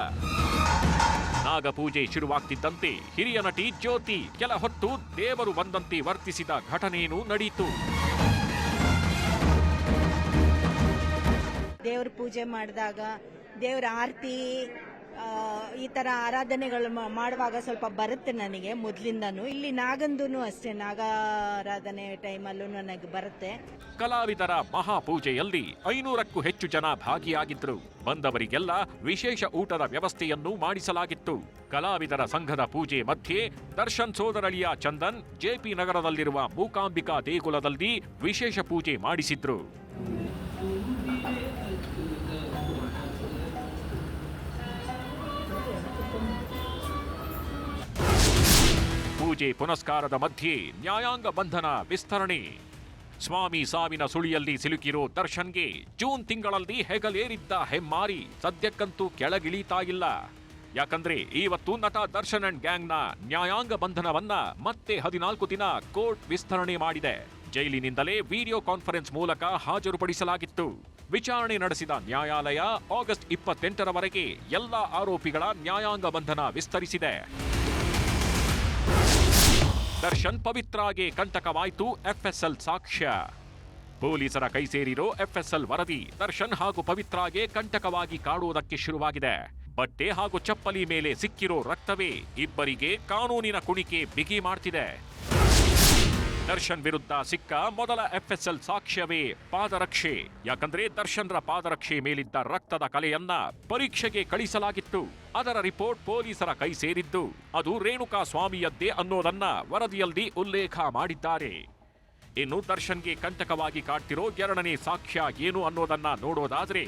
ನಾಗಪೂಜೆ ಶುರುವಾಗ್ತಿದ್ದಂತೆ ಹಿರಿಯ ನಟಿ ಜ್ಯೋತಿ ಕೆಲ ಹೊತ್ತು ದೇವರು ಬಂದಂತೆ ವರ್ತಿಸಿದ ಘಟನೆಯೂ ನಡೆಯಿತು. ದೇವ್ರ ಪೂಜೆ ಮಾಡಿದಾಗ ದೇವರ ಆರತಿ ಈ ತರ ಆರಾಧನೆಗಳು ಮಾಡುವಾಗ ಸ್ವಲ್ಪ ಬರುತ್ತೆ ನನಗೆ ಮೊದಲಿಂದನೂ. ಇಲ್ಲಿ ನಾಗಂದೂ ಅಷ್ಟೇ, ನಾಗಾರಾಧನೆ ಟೈಮಲ್ಲೂ ನನಗೆ ಬರುತ್ತೆ. ಕಲಾವಿದರ ಮಹಾಪೂಜೆಯಲ್ಲಿ 500ಕ್ಕೂ ಹೆಚ್ಚು ಜನ ಭಾಗಿಯಾಗಿದ್ರು. ಬಂದವರಿಗೆಲ್ಲ ವಿಶೇಷ ಊಟದ ವ್ಯವಸ್ಥೆಯನ್ನು ಮಾಡಿಸಲಾಗಿತ್ತು. ಕಲಾವಿದರ ಸಂಘದ ಪೂಜೆ ಮಧ್ಯೆ ದರ್ಶನ್ ಸೋದರಳಿಯ ಚಂದನ್ ಜೆಪಿ ನಗರದಲ್ಲಿರುವ ಮೂಕಾಂಬಿಕಾ ದೇಗುಲದಲ್ಲಿ ವಿಶೇಷ ಪೂಜೆ ಮಾಡಿಸಿದ್ರು. ಪೂಜೆ ಪುನಸ್ಕಾರದ ಮಧ್ಯೆ ನ್ಯಾಯಾಂಗ ಬಂಧನ ವಿಸ್ತರಣೆ. ಸ್ವಾಮಿ ಸಾವಿನ ಸುಳಿಯಲ್ಲಿ ಸಿಲುಕಿರೋ ದರ್ಶನ್ಗೆ ಜೂನ್ ತಿಂಗಳಲ್ಲಿ ಹೆಗಲೇರಿದ್ದ ಹೆಮ್ಮಾರಿ ಸದ್ಯಕ್ಕಂತೂ ಕೆಳಗಿಳಿತಾ ಇಲ್ಲ. ಯಾಕಂದ್ರೆ ಇವತ್ತು ನಟ ದರ್ಶನ್ ಅಂಡ್ ಗ್ಯಾಂಗ್ನ ನ್ಯಾಯಾಂಗ ಬಂಧನವನ್ನ ಮತ್ತೆ 14 ದಿನ ಕೋರ್ಟ್ ವಿಸ್ತರಣೆ ಮಾಡಿದೆ. ಜೈಲಿನಿಂದಲೇ ವಿಡಿಯೋ ಕಾನ್ಫರೆನ್ಸ್ ಮೂಲಕ ಹಾಜರುಪಡಿಸಲಾಗಿತ್ತು. ವಿಚಾರಣೆ ನಡೆಸಿದ ನ್ಯಾಯಾಲಯ ಆಗಸ್ಟ್ 28ರವರೆಗೆ ಎಲ್ಲ ಆರೋಪಿಗಳ ನ್ಯಾಯಾಂಗ ಬಂಧನ ವಿಸ್ತರಿಸಿದೆ. ದರ್ಶನ್ ಪವಿತ್ರಾಗೆ ಕಂಟಕವಾಯಿತು ಎಫ್ಎಸ್ಎಲ್ ಸಾಕ್ಷ್ಯ. ಪೊಲೀಸರ ಕೈ ಸೇರಿರೋ ಎಫ್ಎಸ್ಎಲ್ ವರದಿ ದರ್ಶನ್ ಹಾಗೂ ಪವಿತ್ರಾಗೆ ಕಂಟಕವಾಗಿ ಕಾಡುವುದಕ್ಕೆ ಶುರುವಾಗಿದೆ. ಬಟ್ಟೆ ಹಾಗೂ ಚಪ್ಪಲಿ ಮೇಲೆ ಸಿಕ್ಕಿರೋ ರಕ್ತವೇ ಇಬ್ಬರಿಗೆ ಕಾನೂನಿನ ಕುಣಿಕೆ ಬಿಗಿ ಮಾಡ್ತಿದೆ. ದರ್ಶನ್ ವಿರುದ್ಧ ಸಿಕ್ಕ ಮೊದಲ ಎಫ್ಎಸ್ಎಲ್ ಸಾಕ್ಷ್ಯವೇ ಪಾದರಕ್ಷೆ. ಯಾಕಂದ್ರೆ ದರ್ಶನ್ರ ಪಾದರಕ್ಷೆ ಮೇಲಿದ್ದ ರಕ್ತದ ಕಲೆಯನ್ನ ಪರೀಕ್ಷೆಗೆ ಕಳಿಸಲಾಗಿತ್ತು. ಅದರ ರಿಪೋರ್ಟ್ ಪೊಲೀಸರ ಕೈ ಸೇರಿದ್ದು ಅದು ರೇಣುಕಾ ಸ್ವಾಮಿಯದ್ದೇ ಅನ್ನೋದನ್ನ ವರದಿಯಲ್ಲಿ ಉಲ್ಲೇಖ ಮಾಡಿದ್ದಾರೆ. ಇನ್ನು ದರ್ಶನ್ಗೆ ಕಂಟಕವಾಗಿ ಕಾಡ್ತಿರೋ 2ನೇ ಸಾಕ್ಷ್ಯ ಏನು ಅನ್ನೋದನ್ನ ನೋಡೋದಾದ್ರೆ,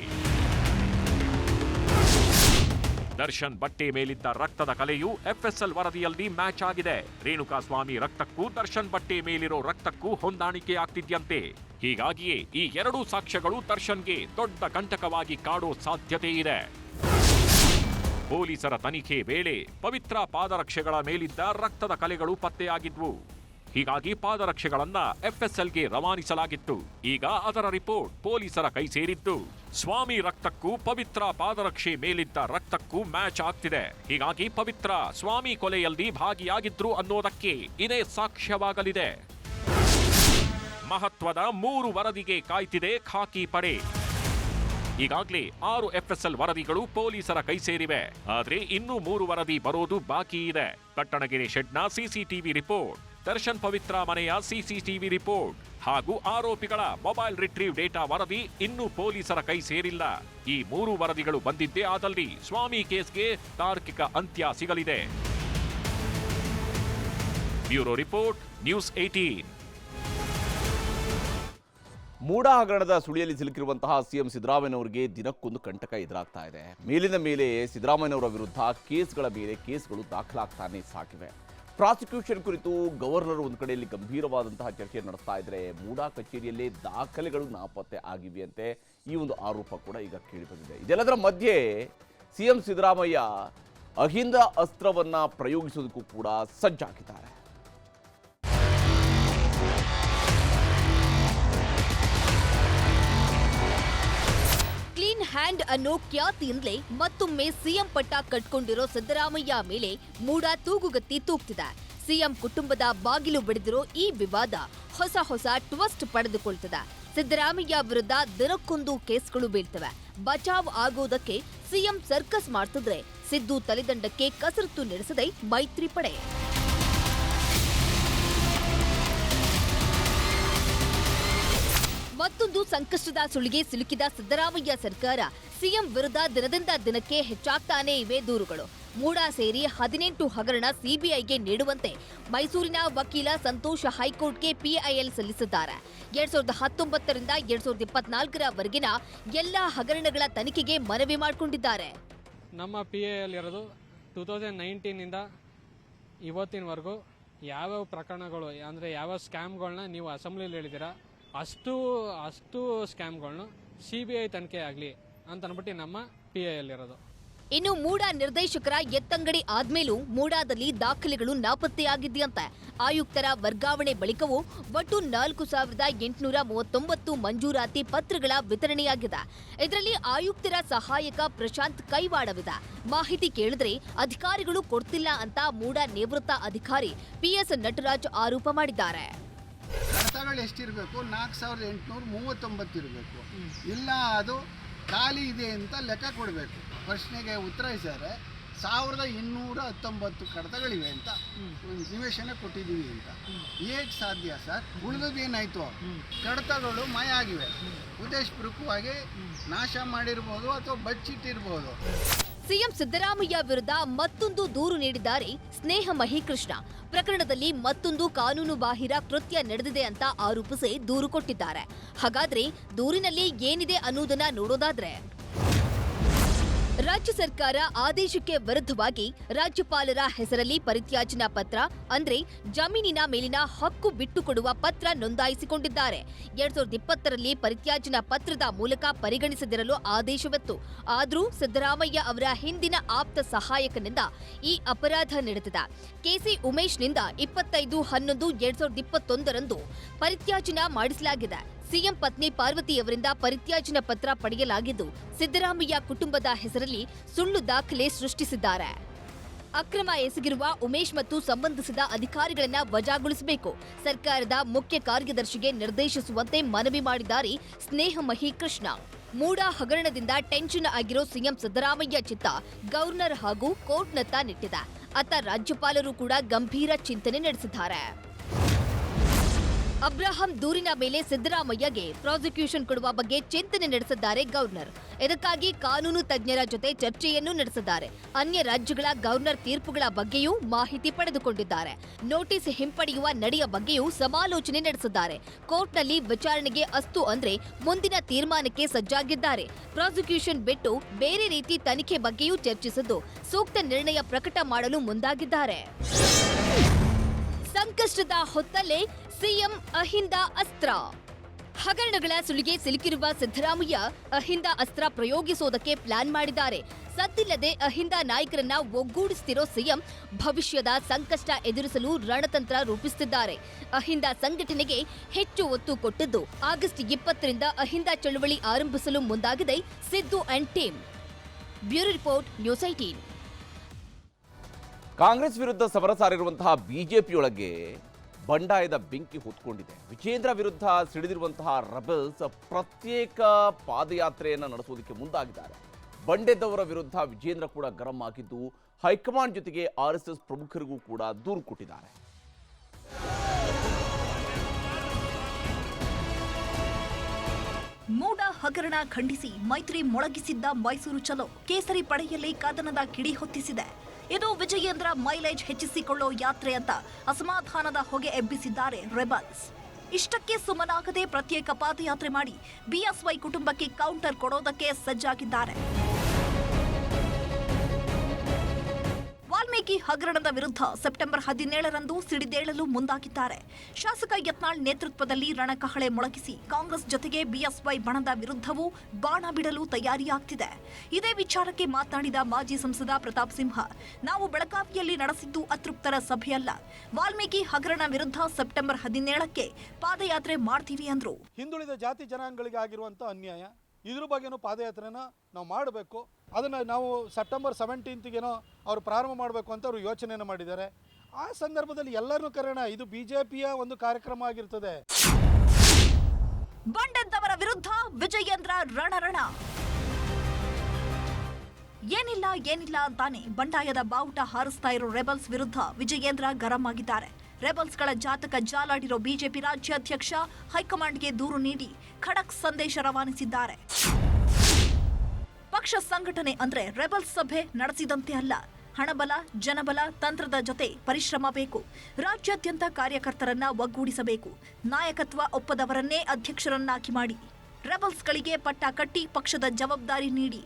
ದರ್ಶನ್ ಬಟ್ಟೆ ಮೇಲಿದ್ದ ರಕ್ತದ ಕಲೆಯು ಎಫ್ಎಸ್ಎಲ್ ವರದಿಯಲ್ಲಿ ಮ್ಯಾಚ್ ಆಗಿದೆ. ರೇಣುಕಾ ಸ್ವಾಮಿ ರಕ್ತಕ್ಕೂ ದರ್ಶನ್ ಬಟ್ಟೆ ಮೇಲಿರೋ ರಕ್ತಕ್ಕೂ ಹೊಂದಾಣಿಕೆ ಆಗ್ತಿದ್ಯಂತೆ. ಹೀಗಾಗಿಯೇ ಈ 2 ಸಾಕ್ಷ್ಯಗಳು ದರ್ಶನ್ಗೆ ದೊಡ್ಡ ಕಂಟಕವಾಗಿ ಕಾಡೋ ಸಾಧ್ಯತೆ ಇದೆ. ಪೊಲೀಸರ ತನಿಖೆ ವೇಳೆ ಪವಿತ್ರ ಪಾದರಕ್ಷೆಗಳ ಮೇಲಿದ್ದ ರಕ್ತದ ಕಲೆಗಳು ಪತ್ತೆಯಾಗಿದ್ವು. ಹೀಗಾಗಿ ಪಾದರಕ್ಷೆಗಳನ್ನ ಎಫ್ಎಸ್ಎಲ್ಗೆ ರವಾನಿಸಲಾಗಿತ್ತು. ಈಗ ಅದರ ರಿಪೋರ್ಟ್ ಪೊಲೀಸರ ಕೈ ಸೇರಿದ್ದು ಸ್ವಾಮಿ ರಕ್ತಕ್ಕೂ ಪವಿತ್ರ ಪಾದರಕ್ಷೆ ಮೇಲಿದ್ದ ರಕ್ತಕ್ಕೂ ಮ್ಯಾಚ್ ಆಗ್ತಿದೆ. ಹೀಗಾಗಿ ಪವಿತ್ರ ಸ್ವಾಮಿ ಕೊಲೆಯಲ್ಲಿ ಭಾಗಿಯಾಗಿದ್ರು ಅನ್ನೋದಕ್ಕೆ ಇದೇ ಸಾಕ್ಷ್ಯವಾಗಲಿದೆ. ಮಹತ್ವದ 3 ವರದಿಗೆ ಕಾಯ್ತಿದೆ ಖಾಕಿ ಪಡೆ. ಈಗಾಗಲೇ 6 ಎಫ್ಎಸ್ಎಲ್ ವರದಿಗಳು ಪೊಲೀಸರ ಕೈ ಸೇರಿವೆ. ಆದ್ರೆ ಇನ್ನೂ 3 ವರದಿ ಬರೋದು ಬಾಕಿ ಇದೆ. ಪಟ್ಟಣಗೆರೆ ಶೆಡ್ನ ಸಿಸಿಟಿವಿ ರಿಪೋರ್ಟ್, ದರ್ಶನ್ ಪವಿತ್ರ ಮನೆಯ ಸಿಸಿಟಿವಿ ರಿಪೋರ್ಟ್ ಹಾಗೂ ಆರೋಪಿಗಳ ಮೊಬೈಲ್ ರಿಟ್ರೀವ್ ಡೇಟಾ ವರದಿ ಇನ್ನೂ ಪೊಲೀಸರ ಕೈ ಸೇರಿಲ್ಲ. ಈ 3 ವರದಿಗಳು ಬಂದಿದ್ದೇ ಆದಲ್ಲಿ ಸ್ವಾಮಿ ಕೇಸ್ಗೆ ತಾರ್ಕಿಕ ಅಂತ್ಯ ಸಿಗಲಿದೆ. Bureau report, news 18. ಮೂಡ ಹಗರಣದ ಸುಳಿಯಲ್ಲಿ ಸಿಲುಕಿರುವಂತಹ ಸಿಎಂ ಸಿದ್ದರಾಮಯ್ಯನವರಿಗೆ ದಿನಕ್ಕೊಂದು ಕಂಟಕ ಎದುರಾಗ್ತಾ ಇದೆ. ಮೇಲಿನ ಮೇಲೆ ಸಿದ್ದರಾಮಯ್ಯನವರ ವಿರುದ್ಧ ಕೇಸ್ಗಳ ಮೇಲೆ ಕೇಸ್ಗಳು ದಾಖಲಾಗ್ತಾನೆ ಸಾಗಿವೆ. ಪ್ರಾಸಿಕ್ಯೂಷನ್ ಕುರಿತು ಗವರ್ನರ್ ಒಂದು ಕಡೆಯಲ್ಲಿ ಗಂಭೀರವಾದಂತಹ ಚರ್ಚೆ ನಡೆಸ್ತಾ ಇದ್ರೆ, ಮೂಡಾ ಕಚೇರಿಯಲ್ಲೇ ದಾಖಲೆಗಳು ನಾಪತ್ತೆ ಆಗಿವೆಯಂತೆ ಈ ಒಂದು ಆರೋಪ ಕೂಡ ಈಗ ಕೇಳಿಬಂದಿದೆ. ಇದೆಲ್ಲದರ ಮಧ್ಯೆ ಸಿಎಂ ಸಿದ್ದರಾಮಯ್ಯ ಅಹಿಂದ ಅಸ್ತ್ರವನ್ನ ಪ್ರಯೋಗಿಸೋದಕ್ಕೂ ಕೂಡ ಸಜ್ಜಾಗಿದ್ದಾರೆ. ಕ್ಲೀನ್ ಹ್ಯಾಂಡ್ ಅನ್ನೋ ಖ್ಯಾತಿಯಿಂದಲೇ ಮತ್ತೊಮ್ಮೆ ಸಿಎಂ ಪಟ್ಟ ಕಟ್ಕೊಂಡಿರೋ ಸಿದ್ದರಾಮಯ್ಯ ಮೇಲೆ ಮೂಡಾ ತೂಗುಗತ್ತಿ ತೂಗ್ತಿದೆ. ಸಿಎಂ ಕುಟುಂಬದ ಬಾಗಿಲು ಬಡಿದಿರೋ ಈ ವಿವಾದ ಹೊಸ ಟ್ವಿಸ್ಟ್ ಪಡೆದುಕೊಳ್ತಿದೆ. ಸಿದ್ದರಾಮಯ್ಯ ವಿರುದ್ಧ ದಿನಕ್ಕೊಂದು ಕೇಸ್ಗಳು ಬೀಳ್ತವೆ. ಬಚಾವ್ ಆಗೋದಕ್ಕೆ ಸಿಎಂ ಸರ್ಕಸ್ ಮಾಡ್ತಿದ್ರೆ ಸಿದ್ದು ತಲೆದಂಡಕ್ಕೆ ಕಸರತ್ತು ನಡೆಸದೆ ಮೈತ್ರಿ ಪಡೆ. ಮತ್ತೊಂದು ಸಂಕಷ್ಟದ ಸುಳಿಗೆ ಸಿಲುಕಿದ ಸಿದ್ದರಾಮಯ್ಯ ಸರ್ಕಾರ. ಸಿಎಂ ವಿರುದ್ಧ ದಿನದಿಂದ ದಿನಕ್ಕೆ ಹೆಚ್ಚಾಗ್ತಾನೇ ಇವೆ ದೂರುಗಳು. ಮೂಡಾ ಸೇರಿ 18 ಹಗರಣ ಸಿಬಿಐಗೆ ನೀಡುವಂತೆ ಮೈಸೂರಿನ ವಕೀಲ ಸಂತೋಷ್ ಹೈಕೋರ್ಟ್ಗೆ ಪಿಐಎಲ್ ಸಲ್ಲಿಸಿದ್ದಾರೆ. 2019 ರಿಂದ 2024 ವರೆಗಿನ ಎಲ್ಲ ಹಗರಣಗಳ ತನಿಖೆಗೆ ಮನವಿ ಮಾಡಿಕೊಂಡಿದ್ದಾರೆ. ನಮ್ಮ ಪಿಐಎಲ್ ಇರೋದು 2019 ಇವತ್ತಿನವರೆಗೂ ಯಾವ್ಯಾವ ಪ್ರಕರಣಗಳು ಅಂದರೆ ಯಾವ ಸ್ಕ್ಯಾಮ್ಗಳನ್ನ ನೀವು ಅಸೆಂಬ್ಲಿಲಿ ಹೇಳಿದ್ದೀರಾ ಅಷ್ಟು ಸ್ಕ್ಯಾಮ್ಗಳನ್ನ CBI ತನಿಖೆ ಆಗಲಿ ಅಂತ ಅಂದ್ಬಿಟ್ಟು ನಮ್ಮ ಪಿಐಎಲ್ ಇರೋದು. ಇನ್ನು ಮೂಡಾ ನಿರ್ದೇಶಕರ ಎತ್ತಂಗಡಿ ಆದ್ಮೇಲೂ ಮೂಡಾದಲ್ಲಿ ದಾಖಲೆಗಳು ನಾಪತ್ತೆಯಾಗಿದೆಯಂತೆ. ಆಯುಕ್ತರ ವರ್ಗಾವಣೆ ಬಳಿಕವೂ ಒಟ್ಟು 4839 ಮಂಜೂರಾತಿ ಪತ್ರಗಳ ವಿತರಣೆಯಾಗಿದೆ. ಇದರಲ್ಲಿ ಆಯುಕ್ತರ ಸಹಾಯಕ ಪ್ರಶಾಂತ್ ಕೈವಾಡವಿದೆ. ಮಾಹಿತಿ ಕೇಳಿದ್ರೆ ಅಧಿಕಾರಿಗಳು ಕೊಡ್ತಿಲ್ಲ ಅಂತ ಮೂಡಾ ನಿವೃತ್ತ ಅಧಿಕಾರಿ PS ನಟರಾಜ್ ಆರೋಪ ಮಾಡಿದ್ದಾರೆ. ಕಡತಗಳು ಎಷ್ಟಿರಬೇಕು? 4839 ಇರಬೇಕು. ಇಲ್ಲ ಅದು ಖಾಲಿ ಇದೆ ಅಂತ ಲೆಕ್ಕ ಕೊಡಬೇಕು. ಪ್ರಶ್ನೆಗೆ ಉತ್ತರಿಸಿದರೆ 1219 ಕಡತಗಳಿವೆ ಅಂತ ನಿವೇಶನ ಕೊಟ್ಟಿದ್ದೀವಿ ಅಂತ. ಹೇಗೆ ಸಾಧ್ಯ ಸರ್? ಉಳಿದದೇನಾಯ್ತು? ಕಡತಗಳು ಮಾಯ ಆಗಿವೆ. ಉದ್ದೇಶಪೂರ್ವಕವಾಗಿ ನಾಶ ಮಾಡಿರ್ಬೋದು ಅಥವಾ ಬಚ್ಚಿಟ್ಟಿರ್ಬೋದು. ಸಿಎಂ ಸಿದ್ದರಾಮಯ್ಯ ವಿರುದ್ಧ ಮತ್ತೊಂದು ದೂರು ನೀಡಿದ್ದಾರೆ ಸ್ನೇಹ ಮಹಿಕೃಷ್ಣ. ಪ್ರಕರಣದಲ್ಲಿ ಮತ್ತೊಂದು ಕಾನೂನು ಬಾಹಿರ ಕೃತ್ಯ ನಡೆದಿದೆ ಅಂತ ಆರೋಪಿಸಿ ದೂರು ಕೊಟ್ಟಿದ್ದಾರೆ. ಹಾಗಾದ್ರೆ ದೂರಿನಲ್ಲಿ ಏನಿದೆ ಅನ್ನೋದನ್ನ ನೋಡೋದಾದ್ರೆ, ರಾಜ್ಯ ಸರ್ಕಾರ ಆದೇಶಕ್ಕೆ ವಿರುದ್ಧವಾಗಿ ರಾಜ್ಯಪಾಲರ ಹೆಸರಲ್ಲಿ ಪರಿತ್ಯಾಜನಾ ಪತ್ರ ಅಂದ್ರೆ ಜಮೀನಿನ ಮೇಲಿನ ಹಕ್ಕು ಬಿಟ್ಟುಕೊಡುವ ಪತ್ರ ನೋಂದಾಯಿಸಿಕೊಂಡಿದ್ದಾರೆ. 2020ರಲ್ಲಿ ಪರಿತ್ಯಾಜನಾ ಪತ್ರದ ಮೂಲಕ ಪರಿಗಣಿಸದಿರಲು ಆದೇಶವಿತ್ತು. ಆದರೂ ಸಿದ್ದರಾಮಯ್ಯ ಅವರ ಹಿಂದಿನ ಆಪ್ತ ಸಹಾಯಕನಿಂದ ಈ ಅಪರಾಧ ನಡೆದಿದೆ. ಕೆಸಿ ಉಮೇಶ್ನಿಂದ 25/11/2021ರಂದು ಪರಿತ್ಯಾಜನಾ ಮಾಡಿಸಲಾಗಿದೆ. ಸಿಎಂ ಪತ್ನಿ ಪಾರ್ವತಿಯವರಿಂದ ಪರಿತ್ಯಾಜನಾ ಪತ್ರ ಪಡೆಯಲಾಗಿದ್ದು, ಸಿದ್ದರಾಮಯ್ಯ ಕುಟುಂಬದ ಹೆಸರಲ್ಲಿ ಸುಳ್ಳು ದಾಖಲೆ ಸೃಷ್ಟಿಸಿದ್ದಾರೆ. ಅಕ್ರಮ ಎಸಗಿರುವ ಉಮೇಶ್ ಮತ್ತು ಸಂಬಂಧಿಸಿದ ಅಧಿಕಾರಿಗಳನ್ನ ವಜಾಗೊಳಿಸಬೇಕು, ಸರ್ಕಾರದ ಮುಖ್ಯ ಕಾರ್ಯದರ್ಶಿಗೆ ನಿರ್ದೇಶಿಸುವಂತೆ ಮನವಿ ಮಾಡಿದ್ದಾರೆ ಸ್ನೇಹ ಮಹಿಕೃಷ್ಣ. ಮೂಡಾ ಹಗರಣದಿಂದ ಟೆನ್ಷನ್ ಆಗಿರೋ ಸಿಎಂ ಸಿದ್ದರಾಮಯ್ಯ ಚಿತ್ತ ಗವರ್ನರ್ ಹಾಗೂ ಕೋರ್ಟ್ನತ್ತ ನೆಟ್ಟಿದೆ. ಅತ್ತ ರಾಜ್ಯಪಾಲರು ಕೂಡ ಗಂಭೀರ ಚಿಂತನೆ ನಡೆಸಿದ್ದಾರೆ. ಅಬ್ರಹಾಂ ದೂರಿನ ಮೇಲೆ ಸಿದ್ದರಾಮಯ್ಯಗೆ ಪ್ರಾಸಿಕ್ಯೂಷನ್ ಕೊಡುವ ಬಗ್ಗೆ ಚಿಂತನೆ ನಡೆಸಿದ್ದಾರೆ ಗವರ್ನರ್. ಇದಕ್ಕಾಗಿ ಕಾನೂನು ತಜ್ಞರ ಜೊತೆ ಚರ್ಚೆಯನ್ನು ನಡೆಸಿದ್ದಾರೆ. ಅನ್ಯ ರಾಜ್ಯಗಳ ಗವರ್ನರ್ ತೀರ್ಪುಗಳ ಬಗ್ಗೆಯೂ ಮಾಹಿತಿ ಪಡೆದುಕೊಂಡಿದ್ದಾರೆ. ನೋಟಿಸ್ ಹಿಂಪಡೆಯುವ ನಡೆಯ ಬಗ್ಗೆಯೂ ಸಮಾಲೋಚನೆ ನಡೆಸಿದ್ದಾರೆ. ಕೋರ್ಟ್ನಲ್ಲಿ ವಿಚಾರಣೆಗೆ ಅಸ್ತು ಅಂದ್ರೆ ಮುಂದಿನ ತೀರ್ಮಾನಕ್ಕೆ ಸಜ್ಜಾಗಿದ್ದಾರೆ. ಪ್ರಾಸಿಕ್ಯೂಷನ್ ಬಿಟ್ಟು ಬೇರೆ ರೀತಿ ತನಿಖೆ ಬಗ್ಗೆಯೂ ಚರ್ಚಿಸಿದ್ದು ಸೂಕ್ತ ನಿರ್ಣಯ ಪ್ರಕಟ ಮಾಡಲು ಮುಂದಾಗಿದ್ದಾರೆ. ಸಂಕಷ್ಟದ ಹೊತ್ತಲ್ಲೇ ಸಿಎಂ ಅಹಿಂದ ಅಸ್ತ್ರ. ಹಗರಣಗಳ ಸುಳಿಗೆ ಸಿಲುಕಿರುವ ಸಿದ್ದರಾಮಯ್ಯ ಅಹಿಂದ ಅಸ್ತ್ರ ಪ್ರಯೋಗಿಸೋದಕ್ಕೆ ಪ್ಲಾನ್ ಮಾಡಿದ್ದಾರೆ. ಸದ್ದಿಲ್ಲದೆ ಅಹಿಂದ ನಾಯಕರನ್ನ ಒಗ್ಗೂಡಿಸುತ್ತಿರೋ ಸಿಎಂ ಭವಿಷ್ಯದ ಸಂಕಷ್ಟ ಎದುರಿಸಲು ರಣತಂತ್ರ ರೂಪಿಸುತ್ತಿದ್ದಾರೆ. ಅಹಿಂದ ಸಂಘಟನೆಗೆ ಹೆಚ್ಚು ಒತ್ತು ಕೊಟ್ಟಿದ್ದು ಆಗಸ್ಟ್ 20ರಿಂದ ಅಹಿಂದ ಚಳವಳಿ ಆರಂಭಿಸಲು ಮುಂದಾಗಿದೆ Siddu and team. Bureau report, news 18. Congress ವಿರುದ್ಧ ಸಮರ ಸಾರಿರುವಂತಹ ಬಿಜೆಪಿಯೊಳಗೆ ಬಂಡಾಯದ ಬೆಂಕಿ ಹೊತ್ಕೊಂಡಿದೆ. ವಿಜೇಂದ್ರ ವಿರುದ್ಧ ಸಿಡಿದಿರುವಂತಹ ರೆಬೆಲ್ಸ್ ಪ್ರತ್ಯೇಕ ಪಾದಯಾತ್ರೆಯನ್ನು ನಡೆಸುವುದಕ್ಕೆ ಮುಂದಾಗಿದ್ದಾರೆ. ಬಂಡೆದವರ ವಿರುದ್ಧ ವಿಜೇಂದ್ರ ಕೂಡ ಗರಂ ಆಗಿದ್ದು, ಹೈಕಮಾಂಡ್ ಜೊತೆಗೆ RSS ಪ್ರಮುಖರಿಗೂ ಕೂಡ ದೂರು ಕೊಟ್ಟಿದ್ದಾರೆ. ಮೂಡಾ ಹಗರಣ ಖಂಡಿಸಿ ಮೈತ್ರಿ ಮೊಳಗಿಸಿದ್ದ ಮೈಸೂರು ಚಲೋ ಕೇಸರಿ ಪಡೆಯಲ್ಲಿ ಕದನದ ಕಿಡಿ ಹೊತ್ತಿಸಿದೆ. ಇದು ವಿಜಯೇಂದ್ರ ಮೈಲೇಜ್ ಹೆಚ್ಚಿಸಿಕೊಳ್ಳೋ ಯಾತ್ರೆ ಅಂತ ಅಸಮಾಧಾನದ ಹೊಗೆ ಎಬ್ಬಿಸಿದ್ದಾರೆ ರೆಬಲ್ಸ್. ಇಷ್ಟಕ್ಕೆ ಸುಮ್ಮನಾಗದೆ ಪ್ರತ್ಯೇಕ ಪಾದಯಾತ್ರೆ ಮಾಡಿ BSY ಕುಟುಂಬಕ್ಕೆ ಕೌಂಟರ್ ಕೊಡೋದಕ್ಕೆ ಸಜ್ಜಾಗಿದ್ದಾರೆ. ವಾಲ್ಮೀಕಿ ಹಗರಣದ ವಿರುದ್ಧ ಸೆಪ್ಟೆಂಬರ್ 17ರಂದು ಸಿಡಿದೇಳಲು ಮುಂದಾಗಿದ್ದಾರೆ. ಶಾಸಕ ಯತ್ನಾಳ್ ನೇತೃತ್ವದಲ್ಲಿ ರಣಕಹಳೆ ಮೊಳಗಿಸಿ ಕಾಂಗ್ರೆಸ್ ಜೊತೆಗೆ BSY ಬಣದ ವಿರುದ್ಧವೂ ಬಾಣ ಬಿಡಲು ತಯಾರಿಯಾಗ್ತಿದೆ. ಇದೇ ವಿಚಾರಕ್ಕೆ ಮಾತನಾಡಿದ ಮಾಜಿ ಸಂಸದ ಪ್ರತಾಪ್ ಸಿಂಹ, ನಾವು ಬೆಳಗಾವಿಯಲ್ಲಿ ನಡೆಸಿದ್ದು ಅತೃಪ್ತರ ಸಭೆಯಲ್ಲ. ವಾಲ್ಮೀಕಿ ಹಗರಣ ವಿರುದ್ಧ ಸೆಪ್ಟೆಂಬರ್ 17ಕ್ಕೆ ಪಾದಯಾತ್ರೆ ಮಾಡ್ತೀವಿ ಅಂದ್ರು. ಹಿಂದುಳಿದ ಜಾತಿ ಜನಾಂಗಗಳಿಗೆ ಆಗಿರುವಂತ ಅನ್ಯಾಯ, ಇದ್ರ ಬಗ್ಗೆನೂ ಪಾದಯಾತ್ರೆನ ನಾವು ಮಾಡಬೇಕು. ಅದನ್ನು ನಾವು ಸೆಪ್ಟೆಂಬರ್ 17ಗೆನೋ ಅವರು ಪ್ರಾರಂಭ ಮಾಡಬೇಕು ಅಂತ ಅವರು ಯೋಚನೆಯನ್ನು ಮಾಡಿದ್ದಾರೆ. ಆ ಸಂದರ್ಭದಲ್ಲಿ ಎಲ್ಲರನ್ನೂ ಕರೆಯೋಣ. ಇದು ಬಿಜೆಪಿಯ ಒಂದು ಕಾರ್ಯಕ್ರಮ ಆಗಿರ್ತದೆ. ಬಂಡೆದ್ದವರ ವಿರುದ್ಧ ವಿಜಯೇಂದ್ರ ರಣರಣ. ಏನಿಲ್ಲ ಅಂತಾನೆ ಬಂಡಾಯದ ಬಾವುಟ ಹಾರಿಸ್ತಾ ಇರೋ ರೆಬಲ್ಸ್ ವಿರುದ್ಧ ವಿಜಯೇಂದ್ರ ಗರಂ ಆಗಿದ್ದಾರೆ. ರೆಬಲ್ಸ್ಗಳ ಜಾತಕ ಜಾಲಾಡಿರೋ ಬಿಜೆಪಿ ರಾಜ್ಯಾಧ್ಯಕ್ಷ ಹೈಕಮಾಂಡ್ಗೆ ದೂರು ನೀಡಿ ಖಡಕ್ ಸಂದೇಶ ರವಾನಿಸಿದ್ದಾರೆ. ಪಕ್ಷ ಸಂಘಟನೆ ಅಂದ್ರೆ ರೆಬಲ್ಸ್ ಸಭೆ ನಡೆಸಿದಂತೆ ಅಲ್ಲ, ಹಣಬಲ, ಜನಬಲ, ತಂತ್ರದ ಜೊತೆ ಪರಿಶ್ರಮ ಬೇಕು. ರಾಜ್ಯಾದ್ಯಂತ ಕಾರ್ಯಕರ್ತರನ್ನ ಒಗ್ಗೂಡಿಸಬೇಕು. ನಾಯಕತ್ವ ಒಪ್ಪದವರನ್ನೇ ಅಧ್ಯಕ್ಷರನ್ನಾಗಿ ಮಾಡಿ. ರೆಬಲ್ಸ್ಗಳಿಗೆ ಪಟ್ಟ ಕಟ್ಟಿ ಪಕ್ಷದ ಜವಾಬ್ದಾರಿ ನೀಡಿ.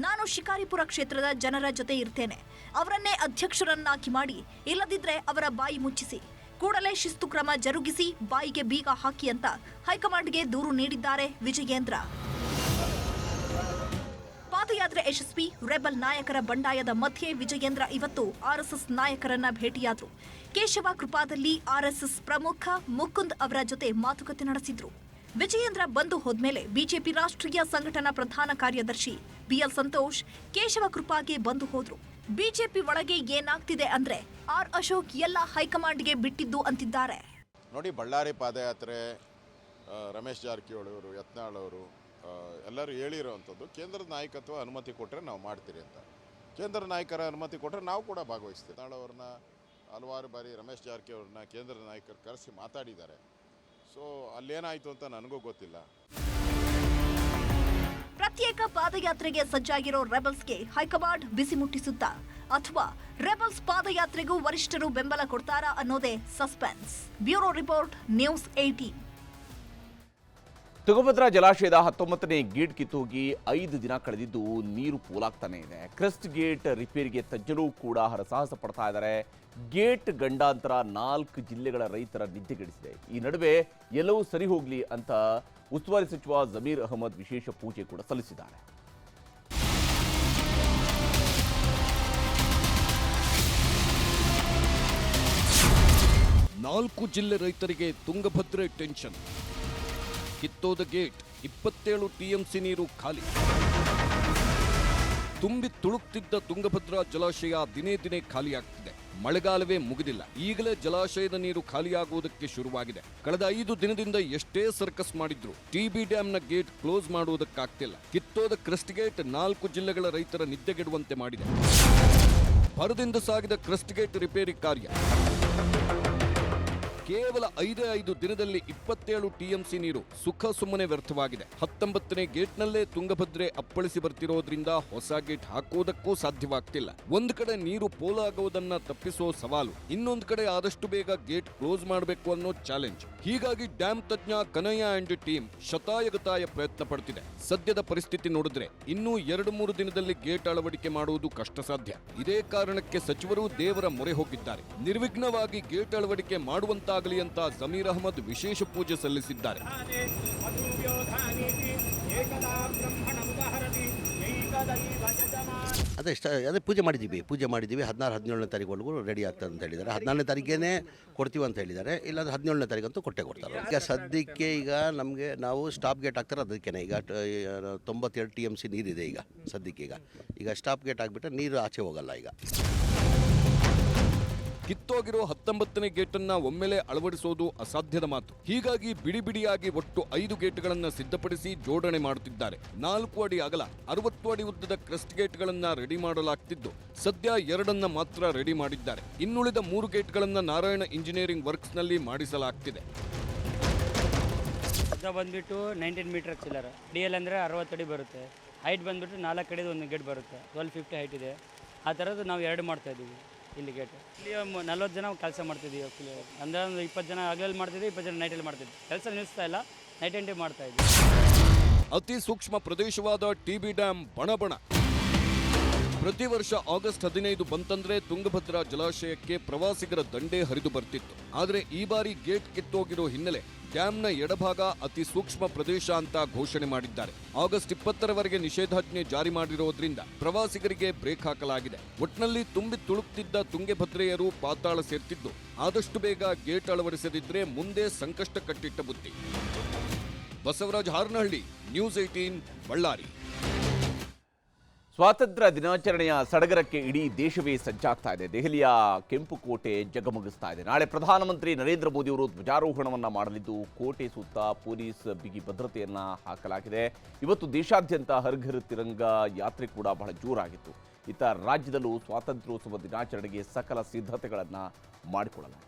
ನಾನು ಶಿಕಾರಿಪುರ ಕ್ಷೇತ್ರದ ಜನರ ಜೊತೆ ಇರ್ತೇನೆ. ಅವರನ್ನೇ ಅಧ್ಯಕ್ಷರನ್ನಾಗಿ ಮಾಡಿ. ಇಲ್ಲದಿದ್ರೆ ಅವರ ಬಾಯಿ ಮುಚ್ಚಿಸಿ. ಕೂಡಲೇ ಶಿಸ್ತು ಕ್ರಮ ಜರುಗಿಸಿ ಬಾಯಿಗೆ ಬೀಗ ಹಾಕಿ ಅಂತ ಹೈಕಮಾಂಡ್ಗೆ ದೂರು ನೀಡಿದ್ದಾರೆ ವಿಜಯೇಂದ್ರ. ಪಾದಯಾತ್ರೆ ಯಶಸ್ವಿ, ರೆಬಲ್ ನಾಯಕರ ಬಂಡಾಯದ ಮಧ್ಯೆ ವಿಜಯೇಂದ್ರ ಇವತ್ತು ಆರ್ಎಸ್ಎಸ್ ನಾಯಕರನ್ನ ಭೇಟಿಯಾದರು. ಕೇಶವ ಕೃಪಾದಲ್ಲಿ ಆರ್ಎಸ್ಎಸ್ ಪ್ರಮುಖ ಮುಕುಂದ್ ಅವರ ಜೊತೆ ಮಾತುಕತೆ ನಡೆಸಿದ್ರು. ವಿಜಯೇಂದ್ರ ಬಂದು ಹೋದ್ಮೇಲೆ ಬಿಜೆಪಿ ರಾಷ್ಟ್ರೀಯ ಸಂಘಟನಾ ಪ್ರಧಾನ ಕಾರ್ಯದರ್ಶಿ ಬಿಎಲ್ ಸಂತೋಷ್ ಕೇಶವ ಕೃಪಾಗೆ ಬಂದು ಹೋದ್ರು. ಬಿಜೆಪಿ ಒಳಗೆ ಏನಾಗ್ತಿದೆ ಅಂದ್ರೆ ಆರ್ ಅಶೋಕ್ ಎಲ್ಲ ಹೈಕಮಾಂಡ್ಗೆ ಬಿಟ್ಟಿದ್ದು ಅಂತಿದ್ದಾರೆ. ನೋಡಿ, ಬಳ್ಳಾರಿ ಪಾದಯಾತ್ರೆ ರಮೇಶ್ ಜಾರಕಿಹೊಳಿ ಅವರು, ಯತ್ನಾಳ್ ಅವರು ಎಲ್ಲರೂ ಹೇಳಿರೋವಂಥದ್ದು ಕೇಂದ್ರದ ನಾಯಕತ್ವ ಅನುಮತಿ ಕೊಟ್ಟರೆ ನಾವು ಮಾಡ್ತೀರಿ ಅಂತ. ಕೇಂದ್ರ ನಾಯಕರ ಅನುಮತಿ ಕೊಟ್ಟರೆ ನಾವು ಕೂಡ ಭಾಗವಹಿಸ್ತೀವಿ. ಯತ್ನಾಳ್ ಅವ್ರನ್ನ ಹಲವಾರು ಬಾರಿ ರಮೇಶ್ ಜಾರಕಿಹೊಳಿ ಅವ್ರನ್ನ ಕೇಂದ್ರದ ನಾಯಕರು ಕರೆಸಿ ಮಾತಾಡಿದ್ದಾರೆ. ಸೊ ಅಲ್ಲೇನಾಯಿತು ಅಂತ ನನಗೂ ಗೊತ್ತಿಲ್ಲ. ಪ್ರತ್ಯೇಕ ಪಾದಯಾತ್ರೆಗೆ ಸಜ್ಜಾಗಿರೋ ರೆಬಲ್ಸ್ಗೆ ಹೈಕಮಾಂಡ್ ಬಿಸಿ ಮುಟ್ಟಿಸುತ್ತಾ ಅಥವಾ ರೆಬಲ್ಸ್ ಪಾದಯಾತ್ರೆಗೂ ವರಿಷ್ಠರು ಬೆಂಬಲ ಕೊಡ್ತಾರಾ ಅನ್ನೋದೇ suspense. Bureau report, news 18. Tungabhadra ಜಲಾಶಯದ 19ನೇ ಗೇಟ್ ಕಿತ್ತೋಗಿ 5 ದಿನ ಕಳೆದಿದ್ದು ನೀರು ಪೋಲಾಗ್ತಾನೆ ಇದೆ. ಕ್ರೆಸ್ಟ್ ಗೇಟ್ ರಿಪೇರಿಗೆ ತಜ್ಞರು ಕೂಡ ಹರಸಾಹಸ ಪಡ್ತಾ ಇದ್ದಾರೆ. ಗೇಟ್ ಗಂಡಾಂತರ 4 ಜಿಲ್ಲೆಗಳ ರೈತರ ನಿದ್ದೆಗೆಡಿಸಿದೆ. ಈ ನಡುವೆ ಎಲ್ಲವೂ ಸರಿ ಹೋಗ್ಲಿ ಅಂತ ಉಸ್ತುವಾರಿ ಸಚಿವ ಜಮೀರ್ ಅಹಮದ್ ವಿಶೇಷ ಪೂಜೆ ಕೂಡ ಸಲ್ಲಿಸಿದ್ದಾರೆ. ನಾಲ್ಕು ಜಿಲ್ಲೆ ರೈತರಿಗೆ ತುಂಗಭದ್ರೆ ಟೆನ್ಷನ್. ಕಿತ್ತೋದ ಗೇಟ್, 27 ಟಿಎಂಸಿ ನೀರು ಖಾಲಿ. ತುಂಬಿ ತುಳುಕ್ತಿದ್ದ ತುಂಗಭದ್ರಾ ಜಲಾಶಯ ದಿನೇ ದಿನೇ ಖಾಲಿಯಾಗ್ತಿದೆ. ಮಳೆಗಾಲವೇ ಮುಗಿದಿಲ್ಲ, ಈಗಲೇ ಜಲಾಶಯದ ನೀರು ಖಾಲಿಯಾಗುವುದಕ್ಕೆ ಶುರುವಾಗಿದೆ. ಕಳೆದ 5 ದಿನದಿಂದ ಎಷ್ಟೇ ಸರ್ಕಸ್ ಮಾಡಿದ್ರು ಟಿಬಿ ಡ್ಯಾಂನ ಗೇಟ್ ಕ್ಲೋಸ್ ಮಾಡುವುದಕ್ಕಾಗ್ತಿಲ್ಲ. ಕಿತ್ತೋದ ಕ್ರೆಸ್ಟ್ ಗೇಟ್ 4 ಜಿಲ್ಲೆಗಳ ರೈತರ ನಿದ್ದೆಗೆಡುವಂತೆ ಮಾಡಿದೆ. ಭರದಿಂದ ಸಾಗಿದ ಕ್ರೆಸ್ಟ್ ಗೇಟ್ ರಿಪೇರಿ ಕಾರ್ಯ ಕೇವಲ 5 ದಿನದಲ್ಲಿ 27 ಟಿಎಂಸಿ ನೀರು ಸುಖ ಸುಮ್ಮನೆ ವ್ಯರ್ಥವಾಗಿದೆ. 19ನೇ ಗೇಟ್ನಲ್ಲೇ ತುಂಗಭದ್ರೆ ಅಪ್ಪಳಿಸಿ ಬರ್ತಿರೋದ್ರಿಂದ ಹೊಸ ಗೇಟ್ ಹಾಕುವುದಕ್ಕೂ ಸಾಧ್ಯವಾಗ್ತಿಲ್ಲ. ಒಂದು ಕಡೆ ನೀರು ಪೋಲಾಗುವುದನ್ನ ತಪ್ಪಿಸುವ ಸವಾಲು, ಇನ್ನೊಂದು ಕಡೆ ಆದಷ್ಟು ಬೇಗ ಗೇಟ್ ಕ್ಲೋಸ್ ಮಾಡಬೇಕು ಅನ್ನೋ ಚಾಲೆಂಜ್. ಹೀಗಾಗಿ ಡ್ಯಾಮ್ ತಜ್ಞ ಕನಯ್ಯ ಅಂಡ್ ಟೀಮ್ ಶತಾಯಗತಾಯ ಪ್ರಯತ್ನ ಪಡ್ತಿದೆ. ಸದ್ಯದ ಪರಿಸ್ಥಿತಿ ನೋಡಿದ್ರೆ ಇನ್ನೂ 2-3 ದಿನದಲ್ಲಿ ಗೇಟ್ ಅಳವಡಿಕೆ ಮಾಡುವುದು ಕಷ್ಟ ಸಾಧ್ಯ. ಇದೇ ಕಾರಣಕ್ಕೆ ಸಚಿವರು ದೇವರ ಮೊರೆ ಹೋಗಿದ್ದಾರೆ. ನಿರ್ವಿಘ್ನವಾಗಿ ಗೇಟ್ ಅಳವಡಿಕೆ ಮಾಡುವಂತ ಅಂತ ಜಮೀರ್ ಅಹಮದ್ ವಿಶೇಷ ಪೂಜೆ ಸಲ್ಲಿಸಿದ್ದಾರೆ. ಅದೇ ಪೂಜೆ ಮಾಡಿದ್ದೀವಿ 16-17ನೇ ತಾರೀಕು ರೆಡಿ ಆಗ್ತದೆ ಅಂತ ಹೇಳಿದ್ದಾರೆ. 14ನೇ ತಾರೀಕೇನೆ ಕೊಡ್ತೀವಿ ಅಂತ ಹೇಳಿದ್ದಾರೆ. ಇಲ್ಲಾಂದ್ರೆ 17ನೇ ತಾರೀಕಂತೂ ಕೊಟ್ಟೆ ಕೊಡ್ತಾರೆ. ಈಗ ಸದ್ಯಕ್ಕೆ ನಮಗೆ ನಾವು ಸ್ಟಾಪ್ ಗೇಟ್ ಹಾಕ್ತಾರೆ. ಅದಕ್ಕೇನೆ ಈಗ 92 TMC ನೀರಿದೆ. ಈಗ ಸದ್ಯಕ್ಕೆ ಈಗ ಸ್ಟಾಪ್ ಗೇಟ್ ಆಗಿಬಿಟ್ರೆ ನೀರು ಆಚೆ ಹೋಗಲ್ಲ. ಈಗ ಕಿತ್ತೋಗಿರೋ 19ನೇ ಗೇಟನ್ನ ಒಮ್ಮೆಲೆ ಅಳವಡಿಸೋದು ಅಸಾಧ್ಯದ ಮಾತು. ಹೀಗಾಗಿ ಬಿಡಿಯಾಗಿ ಒಟ್ಟು 5 ಗೇಟ್ಗಳನ್ನ ಸಿದ್ಧಪಡಿಸಿ ಜೋಡಣೆ ಮಾಡುತ್ತಿದ್ದಾರೆ. 4 ಅಡಿ ಅಗಲ 60 ಅಡಿ ಉದ್ದದ ಕ್ರೆಸ್ಟ್ ಗೇಟ್ಗಳನ್ನ ರೆಡಿ ಮಾಡಲಾಗ್ತಿದ್ದು ಸದ್ಯ 2 ಮಾತ್ರ ರೆಡಿ ಮಾಡಿದ್ದಾರೆ. ಇನ್ನುಳಿದ 3 ಗೇಟ್ಗಳನ್ನ ನಾರಾಯಣ ಇಂಜಿನಿಯರಿಂಗ್ ವರ್ಕ್ಸ್ ನಲ್ಲಿ ಮಾಡಿಸಲಾಗ್ತಿದೆ. ಬಂದ್ಬಿಟ್ಟು 19 ಮೀಟರ್ ಚಿಲ್ಲರ, DL ಅಂದರೆ 60 ಅಡಿ ಬರುತ್ತೆ. ಹೈಟ್ ಬಂದ್ಬಿಟ್ಟು 4 ಅಡಿದು ಒಂದು ಗೇಟ್ ಬರುತ್ತೆ. 1250 ಹೈಟ್ ಇದೆ. ಆ ಥರದ್ದು ನಾವು 2 ಮಾಡ್ತಾ ಇದ್ದೀವಿ. ಇಲ್ಲಿ ಗೇಟ್ ಇಲ್ಲಿ 40 ಜನ ಕೆಲಸ ಮಾಡ್ತಿದ್ದೀವಿ. ಅಂದರೆ ಒಂದು 20 ಜನ ಹಗಲಲ್ಲಿ ಮಾಡ್ತಿದ್ದೀವಿ, 20 ಜನ ನೈಟಲ್ಲಿ ಮಾಡ್ತಿದ್ವಿ. ಕೆಲಸ ನಿಲ್ಲಿಸ್ತಾ ಇಲ್ಲ, ನೈಟ್ ಆ್ಯಂಡ್ ಡೇ ಮಾಡ್ತಾ ಇದ್ದೀವಿ. ಅತಿ ಸೂಕ್ಷ್ಮ ಪ್ರದೇಶವಾದ ಟಿಬಿ ಡ್ಯಾಮ್ ಬಣಬಣ. ಪ್ರತಿ ವರ್ಷ ಆಗಸ್ಟ್ 15 ಬಂತಂದ್ರೆ ತುಂಗಭದ್ರಾ ಜಲಾಶಯಕ್ಕೆ ಪ್ರವಾಸಿಗರ ದಂಡೇ ಹರಿದು ಬರ್ತಿತ್ತು. ಆದರೆ ಈ ಬಾರಿ ಗೇಟ್ ಕಿತ್ತೋಗಿರೋ ಹಿನ್ನೆಲೆ ಡ್ಯಾಂನ ಎಡಭಾಗ ಅತಿ ಸೂಕ್ಷ್ಮ ಪ್ರದೇಶ ಅಂತ ಘೋಷಣೆ ಮಾಡಿದ್ದಾರೆ. ಆಗಸ್ಟ್ 20ರವರೆಗೆ ನಿಷೇಧಾಜ್ಞೆ ಜಾರಿ ಮಾಡಿರೋದ್ರಿಂದ ಪ್ರವಾಸಿಗರಿಗೆ ಬ್ರೇಕ್ ಹಾಕಲಾಗಿದೆ. ಒಟ್ನಲ್ಲಿ ತುಂಬಿ ತುಳುಕ್ತಿದ್ದ ತುಂಗಭದ್ರೆಯರು ಪಾತಾಳ ಸೇರ್ತಿದ್ದು ಆದಷ್ಟು ಬೇಗ ಗೇಟ್ ಅಳವಡಿಸದಿದ್ರೆ ಮುಂದೆ ಸಂಕಷ್ಟ ಕಟ್ಟಿಟ್ಟ ಬುತ್ತಿ. ಬಸವರಾಜ್ ಹಾರನಹಳ್ಳಿ, ನ್ಯೂಸ್ 18, ಬಳ್ಳಾರಿ. ಸ್ವಾತಂತ್ರ್ಯ ದಿನಾಚರಣೆಯ ಸಡಗರಕ್ಕೆ ಇಡೀ ದೇಶವೇ ಸಜ್ಜಾಗ್ತಾ ಇದೆ. ದೆಹಲಿಯ ಕೆಂಪುಕೋಟೆ ಜಗಮಗಿಸ್ತಾ ಇದೆ. ನಾಳೆ ಪ್ರಧಾನಮಂತ್ರಿ ನರೇಂದ್ರ ಮೋದಿ ಅವರು ಧ್ವಜಾರೋಹಣವನ್ನ ಮಾಡಲಿದ್ದು ಕೋಟೆ ಸುತ್ತ ಪೊಲೀಸ್ ಬಿಗಿ ಭದ್ರತೆಯನ್ನ ಹಾಕಲಾಗಿದೆ. ಇವತ್ತು ದೇಶಾದ್ಯಂತ ಹರ್ ಘರ್ ತಿರಂಗ ಯಾತ್ರೆ ಕೂಡ ಬಹಳ ಜೋರಾಗಿತ್ತು. ಇತ್ತ ರಾಜ್ಯದಲ್ಲೂ ಸ್ವಾತಂತ್ರ್ಯೋತ್ಸವ ದಿನಾಚರಣೆಗೆ ಸಕಲ ಸಿದ್ಧತೆಗಳನ್ನು ಮಾಡಿಕೊಳ್ಳಲಾಗಿದೆ.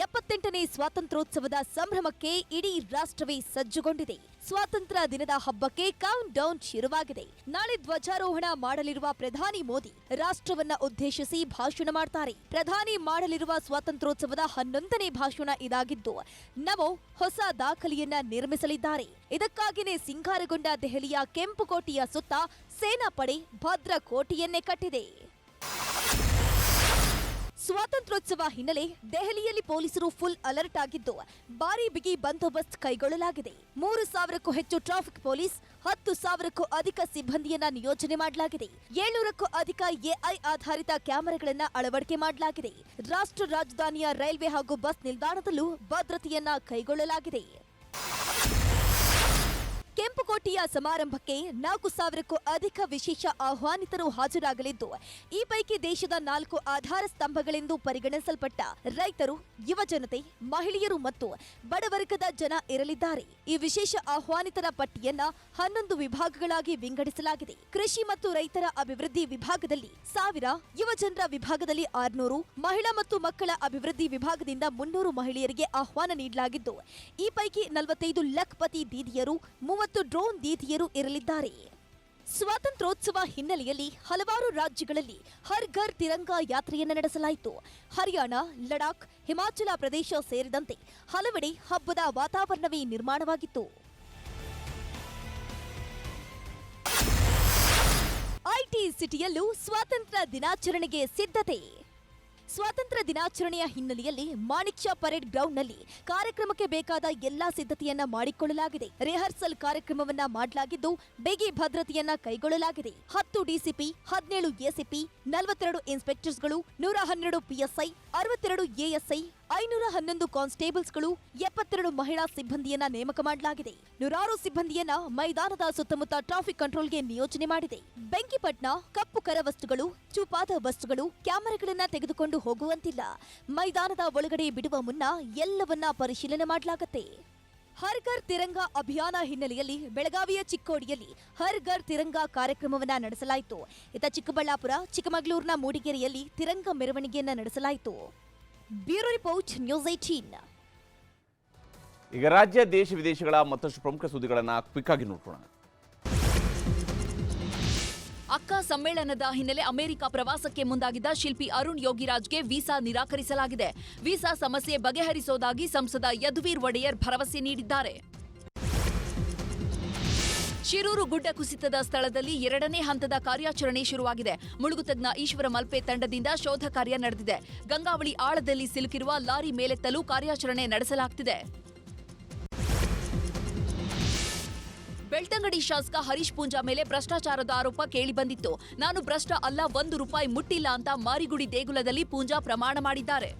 78ನೇ ಸ್ವಾತಂತ್ರ್ಯೋತ್ಸವದ ಸಂಭ್ರಮಕ್ಕೆ ಇಡೀ ರಾಷ್ಟ್ರವೇ ಸಜ್ಜುಗೊಂಡಿದೆ. ಸ್ವಾತಂತ್ರ್ಯ ದಿನದ ಹಬ್ಬಕ್ಕೆ ಕೌಂಟ್ ಡೌನ್ ಶುರುವಾಗಿದೆ. ನಾಳೆ ಧ್ವಜಾರೋಹಣ ಮಾಡಲಿರುವ ಪ್ರಧಾನಿ ಮೋದಿ ರಾಷ್ಟ್ರವನ್ನ ಉದ್ದೇಶಿಸಿ ಭಾಷಣ ಮಾಡ್ತಾರೆ. ಪ್ರಧಾನಿ ಮಾಡಲಿರುವ ಸ್ವಾತಂತ್ರ್ಯೋತ್ಸವದ 11ನೇ ಭಾಷಣ ಇದಾಗಿದ್ದು, ನಾವು ಹೊಸ ದಾಖಲೆಯನ್ನ ನಿರ್ಮಿಸಲಿದ್ದಾರೆ. ಇದಕ್ಕಾಗಿಯೇ ಸಿಂಗಾರಗೊಂಡ ದೆಹಲಿಯ ಕೆಂಪುಕೋಟೆಯ ಸುತ್ತ ಸೇನಾಪಡೆ ಭದ್ರ ಕೋಟೆಯನ್ನೇ ಕಟ್ಟಿದೆ. ಸ್ವಾತಂತ್ರ್ಯೋತ್ಸವ ಹಿನ್ನೆಲೆ ದೆಹಲಿಯಲ್ಲಿ ಪೊಲೀಸರು ಫುಲ್ ಅಲರ್ಟ್ ಆಗಿದ್ದು, ಭಾರೀ ಬಿಗಿ ಬಂದೋಬಸ್ತ್ ಕೈಗೊಳ್ಳಲಾಗಿದೆ. 3,000ಕ್ಕೂ ಹೆಚ್ಚು ಟ್ರಾಫಿಕ್ ಪೊಲೀಸ್, 10,000ಕ್ಕೂ ಅಧಿಕ ಸಿಬ್ಬಂದಿಯನ್ನ ನಿಯೋಜನೆ ಮಾಡಲಾಗಿದೆ. 700ಕ್ಕೂ ಅಧಿಕ ಎಐ ಆಧಾರಿತ ಕ್ಯಾಮೆರಾಗಳನ್ನ ಅಳವಡಿಕೆ ಮಾಡಲಾಗಿದೆ. ರಾಷ್ಟ್ರ ರಾಜಧಾನಿಯ ರೈಲ್ವೆ ಹಾಗೂ ಬಸ್ ನಿಲ್ದಾಣದಲ್ಲೂ ಭದ್ರತೆಯನ್ನ ಕೈಗೊಳ್ಳಲಾಗಿದೆ. ಕೆಂಪುಕೋಟೆಯ ಸಮಾರಂಭಕ್ಕೆ 4,000ಕ್ಕೂ ಅಧಿಕ ವಿಶೇಷ ಆಹ್ವಾನಿತರು ಹಾಜರಾಗಲಿದ್ದು, ಈ ಪೈಕಿ ದೇಶದ 4 ಆಧಾರ ಸ್ತಂಭಗಳೆಂದು ಪರಿಗಣಿಸಲ್ಪಟ್ಟ ರೈತರು, ಯುವಜನತೆ, ಮಹಿಳೆಯರು ಮತ್ತು ಬಡವರ್ಗದ ಜನ ಇರಲಿದ್ದಾರೆ. ಈ ವಿಶೇಷ ಆಹ್ವಾನಿತರ ಪಟ್ಟಿಯನ್ನ 11 ವಿಭಾಗಗಳಾಗಿ ವಿಂಗಡಿಸಲಾಗಿದೆ. ಕೃಷಿ ಮತ್ತು ರೈತರ ಅಭಿವೃದ್ಧಿ ವಿಭಾಗದಲ್ಲಿ 1000, ಯುವಜನರ ವಿಭಾಗದಲ್ಲಿ 600, ಮಹಿಳಾ ಮತ್ತು ಮಕ್ಕಳ ಅಭಿವೃದ್ಧಿ ವಿಭಾಗದಿಂದ 300 ಮಹಿಳೆಯರಿಗೆ ಆಹ್ವಾನ ನೀಡಲಾಗಿದ್ದು, ಈ ಪೈಕಿ 45 ಲಖ್ಪತಿ ದೀದಿಯರು, 30 ಡ್ರೋನ್ ದೀದಿಯರು ಇರಲಿದ್ದಾರೆ. ಸ್ವಾತಂತ್ರ್ಯೋತ್ಸವ ಹಿನ್ನೆಲೆಯಲ್ಲಿ ಹಲವಾರು ರಾಜ್ಯಗಳಲ್ಲಿ ಹರ್ ಘರ್ ತಿರಂಗಾ ಯಾತ್ರೆಯನ್ನು ನಡೆಸಲಾಯಿತು. ಹರಿಯಾಣ, ಲಡಾಖ್, ಹಿಮಾಚಲ ಪ್ರದೇಶ ಸೇರಿದಂತೆ ಹಲವೆಡೆ ಹಬ್ಬದ ವಾತಾವರಣವೇ ನಿರ್ಮಾಣವಾಗಿತ್ತು. ಐಟಿ ಸಿಟಿಯಲ್ಲೂ ಸ್ವಾತಂತ್ರ್ಯ ದಿನಾಚರಣೆಗೆ ಸಿದ್ಧತೆ. ಸ್ವಾತಂತ್ರ್ಯ ದಿನಾಚರಣೆಯ ಹಿನ್ನೆಲೆಯಲ್ಲಿ ಮಾಣಿಕ್ ಷಾ ಪರೇಡ್ ಗ್ರೌಂಡ್ನಲ್ಲಿ ಕಾರ್ಯಕ್ರಮಕ್ಕೆ ಬೇಕಾದ ಎಲ್ಲಾ ಸಿದ್ಧತೆಯನ್ನ ಮಾಡಿಕೊಳ್ಳಲಾಗಿದೆ. ರಿಹರ್ಸಲ್ ಕಾರ್ಯಕ್ರಮವನ್ನ ಮಾಡಲಾಗಿದ್ದು, ಬಿಗಿ ಭದ್ರತೆಯನ್ನ ಕೈಗೊಳ್ಳಲಾಗಿದೆ. 10 ಡಿಸಿಪಿ, 17 ಎಸಿಪಿ, 42 ಇನ್ಸ್ಪೆಕ್ಟರ್ಸ್ಗಳು, 112 ಪಿಎಸ್ಐ, 62 ಎಎಸ್ಐ, 511 ಕಾನ್ಸ್ಟೇಬಲ್ಸ್ಗಳು, 72 ಮಹಿಳಾ ಸಿಬ್ಬಂದಿಯನ್ನ ನೇಮಕ ಮಾಡಲಾಗಿದೆ. 106 ಸಿಬ್ಬಂದಿಯನ್ನ ಮೈದಾನದ ಸುತ್ತಮುತ್ತ ಟ್ರಾಫಿಕ್ ಕಂಟ್ರೋಲ್ಗೆ ನಿಯೋಜನೆ ಮಾಡಿದೆ. ಬೆಂಕಿಪಟ್ನ, ಕಪ್ಪು ಕರವಸ್ತುಗಳು, ಚೂಪಾದ ವಸ್ತುಗಳು, ಕ್ಯಾಮೆರಾಗಳನ್ನ ತೆಗೆದುಕೊಂಡು ಹೋಗುವಂತಿಲ್ಲ. ಮೈದಾನದ ಒಳಗಡೆ ಬಿಡುವ ಮುನ್ನ ಎಲ್ಲವನ್ನ ಪರಿಶೀಲನೆ ಮಾಡಲಾಗುತ್ತೆ. ಹರ್ ಘರ್ ತಿರಂಗಾ ಅಭಿಯಾನ ಹಿನ್ನೆಲೆಯಲ್ಲಿ ಬೆಳಗಾವಿಯ ಚಿಕ್ಕೋಡಿಯಲ್ಲಿ ಹರ್ ಘರ್ ತಿರಂಗಾ ಕಾರ್ಯಕ್ರಮವನ್ನ ನಡೆಸಲಾಯಿತು. ಇತ್ತ ಚಿಕ್ಕಬಳ್ಳಾಪುರ, ಚಿಕ್ಕಮಗಳೂರಿನ ಮೂಡಿಗೆರೆಯಲ್ಲಿ ತಿರಂಗ ಮೆರವಣಿಗೆಯನ್ನ ನಡೆಸಲಾಯಿತು. Bureau report, news 18. ಈಗ ರಾಜ್ಯ, ದೇಶ ವಿದೇಶಗಳ ಮತ್ತಷ್ಟು ಪ್ರಮುಖ ಸುದ್ದಿಗಳನ್ನು ಕ್ವಿಕ್ ಆಗಿ ನೋಡೋಣ. ಅಕ್ಕ ಸಮ್ಮೇಳನದ ಹಿನ್ನೆಲೆ ಅಮೆರಿಕ ಪ್ರವಾಸಕ್ಕೆ ಮುಂದಾಗಿದ್ದ ಶಿಲ್ಪಿ ಅರುಣ್ ಯೋಗಿರಾಜ್ಗೆ ವೀಸಾ ನಿರಾಕರಿಸಲಾಗಿದೆ. ವೀಸಾ ಸಮಸ್ಯೆ ಬಗೆಹರಿಸೋದಾಗಿ ಸಂಸದ ಯದುವೀರ್ ಒಡೆಯರ್ ಭರವಸೆ ನೀಡಿದ್ದಾರೆ. ಶಿರೂರು ಗುಡ್ಡ ಕುಸಿತದ ಸ್ಥಳದಲ್ಲಿ 2ನೇ ಹಂತದ ಕಾರ್ಯಾಚರಣೆ ಶುರುವಾಗಿದೆ. ಮುಳುಗು ತಜ್ಞ ಈಶ್ವರ ಮಲ್ಪೆ ತಂಡದಿಂದ ಶೋಧ ಕಾರ್ಯ ನಡೆದಿದೆ. ಗಂಗಾವಳಿ ಆಳದಲ್ಲಿ ಸಿಲುಕಿರುವ ಲಾರಿ ಮೇಲೆತ್ತಲು ಕಾರ್ಯಾಚರಣೆ ನಡೆಸಲಾಗುತ್ತಿದೆ. ಬೆಳ್ತಂಗಡಿ ಶಾಸಕ ಹರೀಶ್ ಪೂಂಜಾ ಮೇಲೆ ಭ್ರಷ್ಟಾಚಾರದ ಆರೋಪ ಕೇಳಿಬಂದಿತ್ತು. ನಾನು ಭ್ರಷ್ಟ ಅಲ್ಲ, 1 ರೂಪಾಯಿ ಮುಟ್ಟಿಲ್ಲ ಅಂತ ಮಾರಿಗುಡಿ ದೇಗುಲದಲ್ಲಿ ಪೂಂಜಾ ಪ್ರಮಾಣ ಮಾಡಿದ್ದಾರೆ.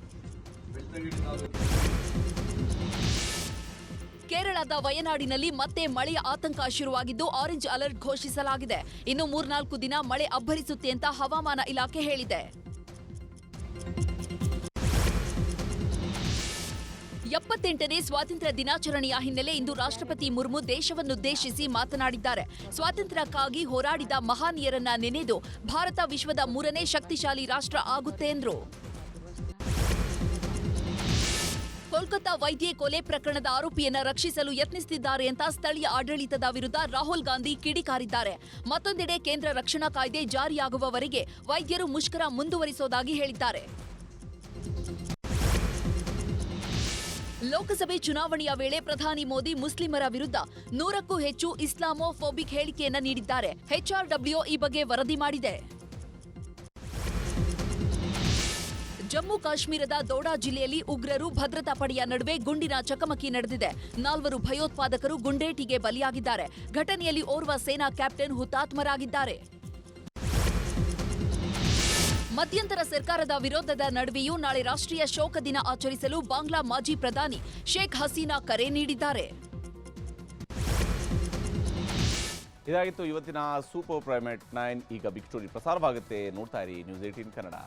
ಕೇರಳದ ವಯನಾಡಿನಲ್ಲಿ ಮತ್ತೆ ಮಳೆಯ ಆತಂಕ ಶುರುವಾಗಿದ್ದು, ಆರೆಂಜ್ ಅಲರ್ಟ್ ಘೋಷಿಸಲಾಗಿದೆ. ಇನ್ನು 3-4 ದಿನ ಮಳೆ ಅಬ್ಬರಿಸುತ್ತೆ ಅಂತ ಹವಾಮಾನ ಇಲಾಖೆ ಹೇಳಿದೆ. 78ನೇ ಸ್ವಾತಂತ್ರ್ಯ ದಿನಾಚರಣೆಯ ಹಿನ್ನೆಲೆ ಇಂದು ರಾಷ್ಟ್ರಪತಿ ಮುರ್ಮು ದೇಶವನ್ನುದ್ದೇಶಿಸಿ ಮಾತನಾಡಿದ್ದಾರೆ. ಸ್ವಾತಂತ್ರ್ಯಕ್ಕಾಗಿ ಹೋರಾಡಿದ ಮಹಾನೀಯರನ್ನ ನೆನೆದು ಭಾರತ ವಿಶ್ವದ 3ನೇ ಶಕ್ತಿಶಾಲಿ ರಾಷ್ಟ್ರ ಆಗುತ್ತೆ ಎಂದರು. ಕೋಲ್ಕತಾ ವೈದ್ಯೆ ಕೊಲೆ ಪ್ರಕರಣದ ಆರೋಪಿಯನ್ನ ರಕ್ಷಿಸಲು ಯತ್ನಿಸುತ್ತಿದ್ದಾರೆ ಅಂತ ಸ್ಥಳೀಯ ಆಡಳಿತದ ವಿರುದ್ಧ ರಾಹುಲ್ ಗಾಂಧಿ ಕಿಡಿಕಾರಿದ್ದಾರೆ. ಮತ್ತೊಂದೆಡೆ ಕೇಂದ್ರ ರಕ್ಷಣಾ ಕಾಯ್ದೆ ಜಾರಿಯಾಗುವವರೆಗೆ ವೈದ್ಯರು ಮುಷ್ಕರ ಮುಂದುವರಿಸುವುದಾಗಿ ಹೇಳಿದ್ದಾರೆ. ಲೋಕಸಭೆ ಚುನಾವಣೆಯ ವೇಳೆ ಪ್ರಧಾನಿ ಮೋದಿ ಮುಸ್ಲಿಮರ ವಿರುದ್ಧ 100ಕ್ಕೂ ಹೆಚ್ಚು ಇಸ್ಲಾಮೋಫೋಬಿಕ್ ಹೇಳಿಕೆಯನ್ನ ನೀಡಿದ್ದಾರೆ. HRW ಈ ಬಗ್ಗೆ ವರದಿ ಮಾಡಿದೆ. ಜಮ್ಮು ಕಾಶ್ಮೀರದ ದೋಡಾ ಜಿಲ್ಲೆಯಲ್ಲಿ ಉಗ್ರರು ಭದ್ರತಾ ಪಡೆಯ ನಡುವೆ ಗುಂಡಿನ ಚಕಮಕಿ ನಡೆದಿದೆ. 4 ಭಯೋತ್ಪಾದಕರು ಗುಂಡೇಟಿಗೆ ಬಲಿಯಾಗಿದ್ದಾರೆ. ಘಟನೆಯಲ್ಲಿ ಓರ್ವ ಸೇನಾ ಕ್ಯಾಪ್ಟನ್ ಹುತಾತ್ಮರಾಗಿದ್ದಾರೆ. ಮಧ್ಯಂತರ ಸರ್ಕಾರದ ವಿರೋಧದ ನಡುವೆಯೂ ನಾಳೆ ರಾಷ್ಟ್ರೀಯ ಶೋಕ ದಿನ ಆಚರಿಸಲು ಬಾಂಗ್ಲಾ ಮಾಜಿ ಪ್ರಧಾನಿ ಶೇಖ್ ಹಸೀನಾ ಕರೆ ನೀಡಿದ್ದಾರೆ. ಇದಾಗಿತ್ತು ಇವತ್ತಿನ ಸೂಪರ್ ಪ್ರೈಮ್ 9. ಈಗ ಬಿಗ್ ಸ್ಟೋರಿ ಪ್ರಸಾರವಾಗುತ್ತೆ. ನೋಡ್ತಾ ಇರಿ ನ್ಯೂಸ್ 18 ಕನ್ನಡ.